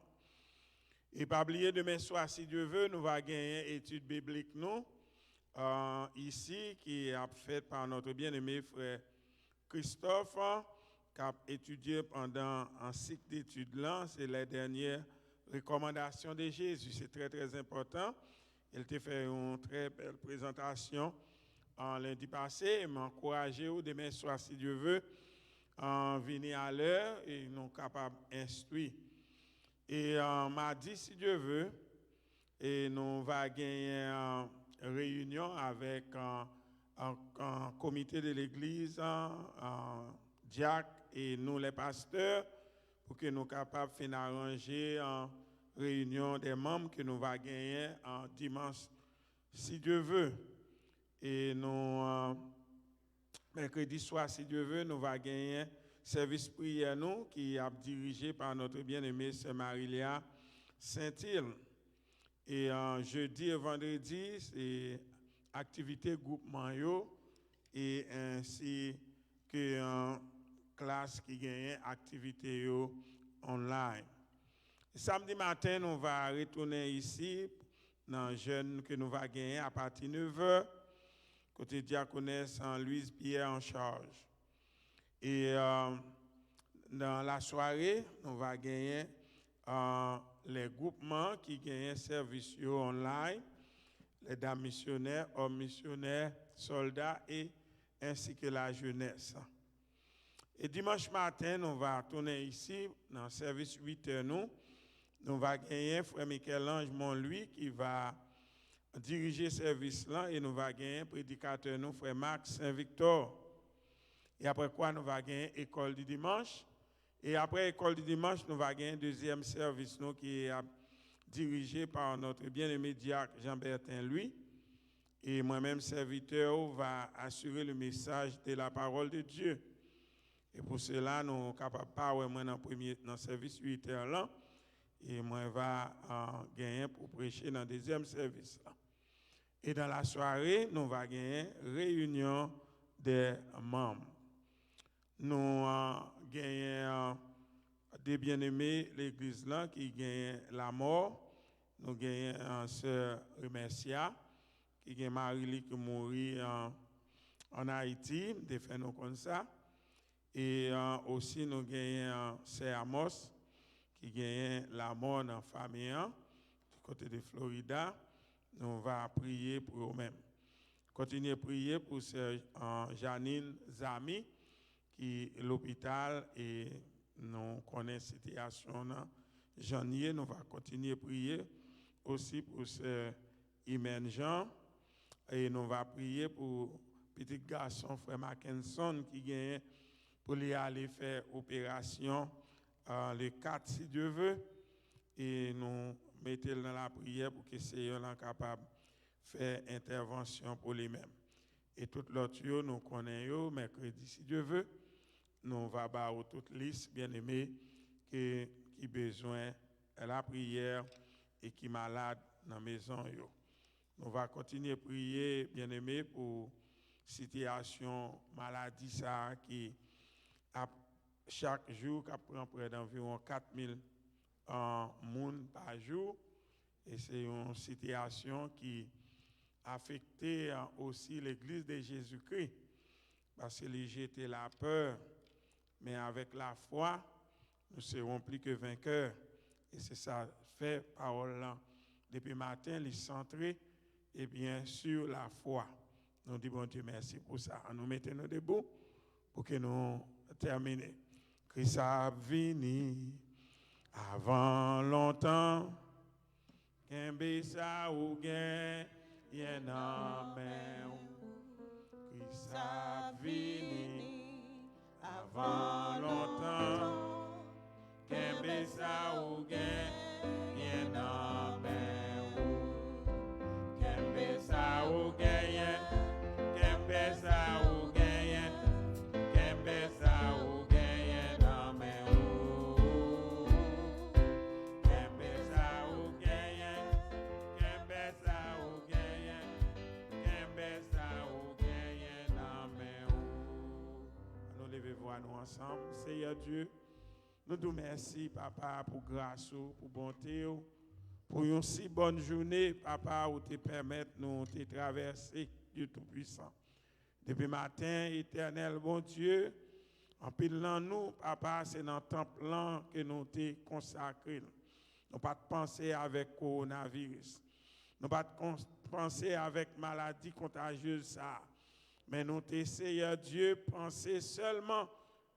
Et pas oublier demain soir, si Dieu veut, nous va gagner étude biblique nous ici qui est faite par notre bien-aimé frère Christophe, qui a étudié pendant un cycle d'études là, c'est les dernières recommandations de Jésus, c'est très très important. Il t'a fait une très belle présentation en lundi passé et m'encourager demain soir si Dieu veut venir à l'heure et nous capables d'instruire. Et mardi si Dieu veut et nous va gagner une réunion avec un comité de l'église, un diacre et nous les pasteurs pour que nous soyons capables de faire arranger une réunion des membres que nous va gagner en dimanche si Dieu veut. Et nous, mercredi soir, si Dieu veut, nous va gagner service prière nous qui est dirigé par notre bien-aimée Sœur Marilia Saint-Île. Et jeudi et vendredi, c'est activité groupement et ainsi que classe qui gagne activité online. Samedi matin, nous va retourner ici dans le jeûne que nous va gagner à partir de 9h, côté diaconesse Louise Pierre en charge. Et dans la soirée, nous va gagner les groupements qui gagnent service online, les dames missionnaires, hommes missionnaires, soldats et ainsi que la jeunesse. Et dimanche matin, nous va tourner ici dans le service 8h nous va gagner frère Michel-Ange Montlui qui va diriger ce service là et nous va gagner prédicateur nous frère Max Saint-Victor. Et après quoi nous va gagner école du dimanche et après école du dimanche nous va gagner deuxième service nous qui est dirigé par notre bien-aimé diacre Jean-Bertin lui et moi-même serviteur va assurer le message de la parole de Dieu. Et pour cela nous sommes capables de dans le service 8h là. Et moi, va gagner pour prêcher dans le deuxième service. Et dans la soirée, nous va gagner réunion des membres. Nous gagnons des bien-aimés l'église là qui gagne la mort. Nous gagnons sœur Remercia qui gagne Marie qui mourit en Haïti, des faits nous comme ça. Et aussi nous gagnons sœur Amos qui gagne la mort dans la famille, du côté de Florida, nous va prier pour eux-mêmes. Continuez à prier pour Janine Zami, qui est à l'hôpital et nous connaissons la situation. Janvier, nous va continuer à prier aussi pour Imen Jean et nous va prier pour petit garçon, frère Mackinson, qui gagne pour aller faire opération. Le 4, si Dieu veut, et nous mettons dans la prière pour que Seigneur soit capable de faire intervention pour lui-même. Et toute l'autre, nous connaissons, mercredi, si Dieu veut, nous va avoir toute liste, bien aimé, qui a besoin de la prière et qui est malade dans la maison. Nous va continuer à prier, bien aimé, pour situation maladie ça qui a chaque jour, qui prend près d'environ 4000 personnes par jour. Et c'est une situation qui affecte aussi l'Église de Jésus-Christ. Parce que les jeter la peur, mais avec la foi, nous serons plus que vainqueurs. Et c'est ça, fait parole là. Depuis matin, les centrés, et bien sûr la foi. Nous disons, bon Dieu, merci pour ça. Nous mettons debout pour que nous terminions. Christ a venu avant longtemps, qu'un ça ou gain, y'en a Christ a venu avant longtemps, qu'un ça ou gain, y'en a qu'un ça ou gain, qu'un ça ou gain, qu'un ça ou Amen. à nous ensemble. Seigneur Dieu, nous te merci, papa, pour grâce, pour bonté, pour une si bonne journée, papa, où te permettre nous de traverser, Dieu Tout-Puissant. Depuis matin, éternel, bon Dieu, en pilant nous, papa, c'est dans le temple que nous te consacrés. Nous pas de penser avec coronavirus. Nous pas de penser avec maladie contagieuse, ça. Mais nous te, Seigneur Dieu, penser seulement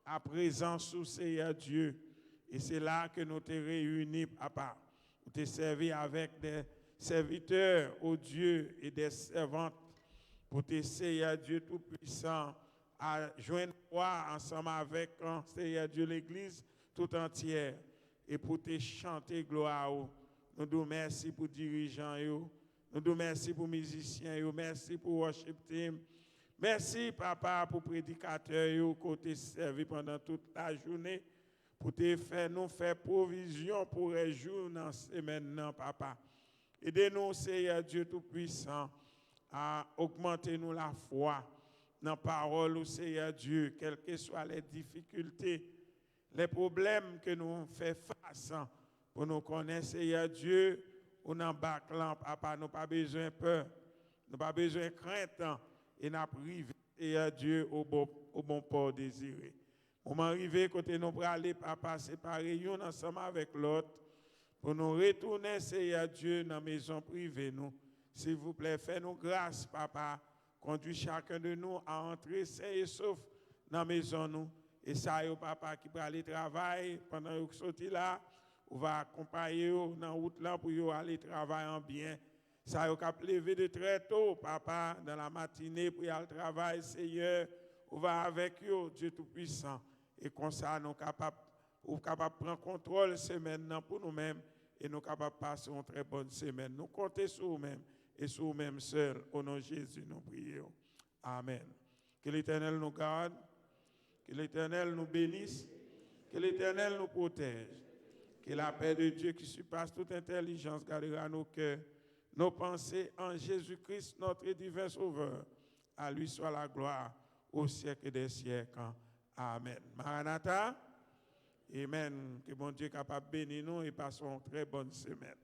à présence sous Seigneur Dieu. Et c'est là que nous te réunis, papa. Nous te servi avec des serviteurs, ô Dieu, et des servantes pour te, Seigneur Dieu Tout-Puissant, à joindre toi ensemble avec Seigneur Dieu l'Église tout entière et pour te chanter gloire. Nous te remercions pour dirigeants, nous te remercions pour musiciens, merci pour worship team. Merci, papa, pour prédicateurs qui ont servi pendant toute la journée, pour te faire nous faire provision pour les jours dans cette semaine, papa. Aidez-nous, Seigneur Dieu Tout-Puissant, à augmenter nous la foi dans la parole au Seigneur Dieu, quelles que soient les difficultés, les problèmes que nous faisons face, pour nous connaître, Seigneur Dieu, ou dans le bac, papa, nous pas besoin de peur, nous pas besoin de crainte, et nous privé, Seigneur Dieu, au bon port désiré. Moment arrivé, côté nous pour aller, papa, séparer nous ensemble avec l'autre, pour nous retourner, Seigneur Dieu, dans la maison privée, nous. S'il vous plaît, fais-nous grâce, papa. Conduis chacun de nous à entrer sain et sauf dans la maison, nous. Et ça, papa, qui va aller travailler pendant que vous sortez là, on va accompagner dans la route là pour aller travailler en bien. Ça, vous pouvez lever de très tôt, papa, dans la matinée pour aller travailler, Seigneur. On va avec vous, Dieu Tout-Puissant. Et comme ça, nous sommes capables de prendre contrôle semaine pour nous-mêmes et nous sommes capables de passer une très bonne semaine. Nous comptons sur nous-mêmes et sur nous-mêmes seuls. Au nom de Jésus, nous prions. Amen. Que l'Éternel nous garde, que l'Éternel nous bénisse, que l'Éternel nous protège, que la paix de Dieu qui surpasse toute intelligence gardera nos cœurs, nos pensées en Jésus-Christ, notre divin Sauveur. À lui soit la gloire au siècle des siècles. Amen. Maranatha. Amen. Que bon Dieu est capable de bénir nous et passons une très bonne semaine.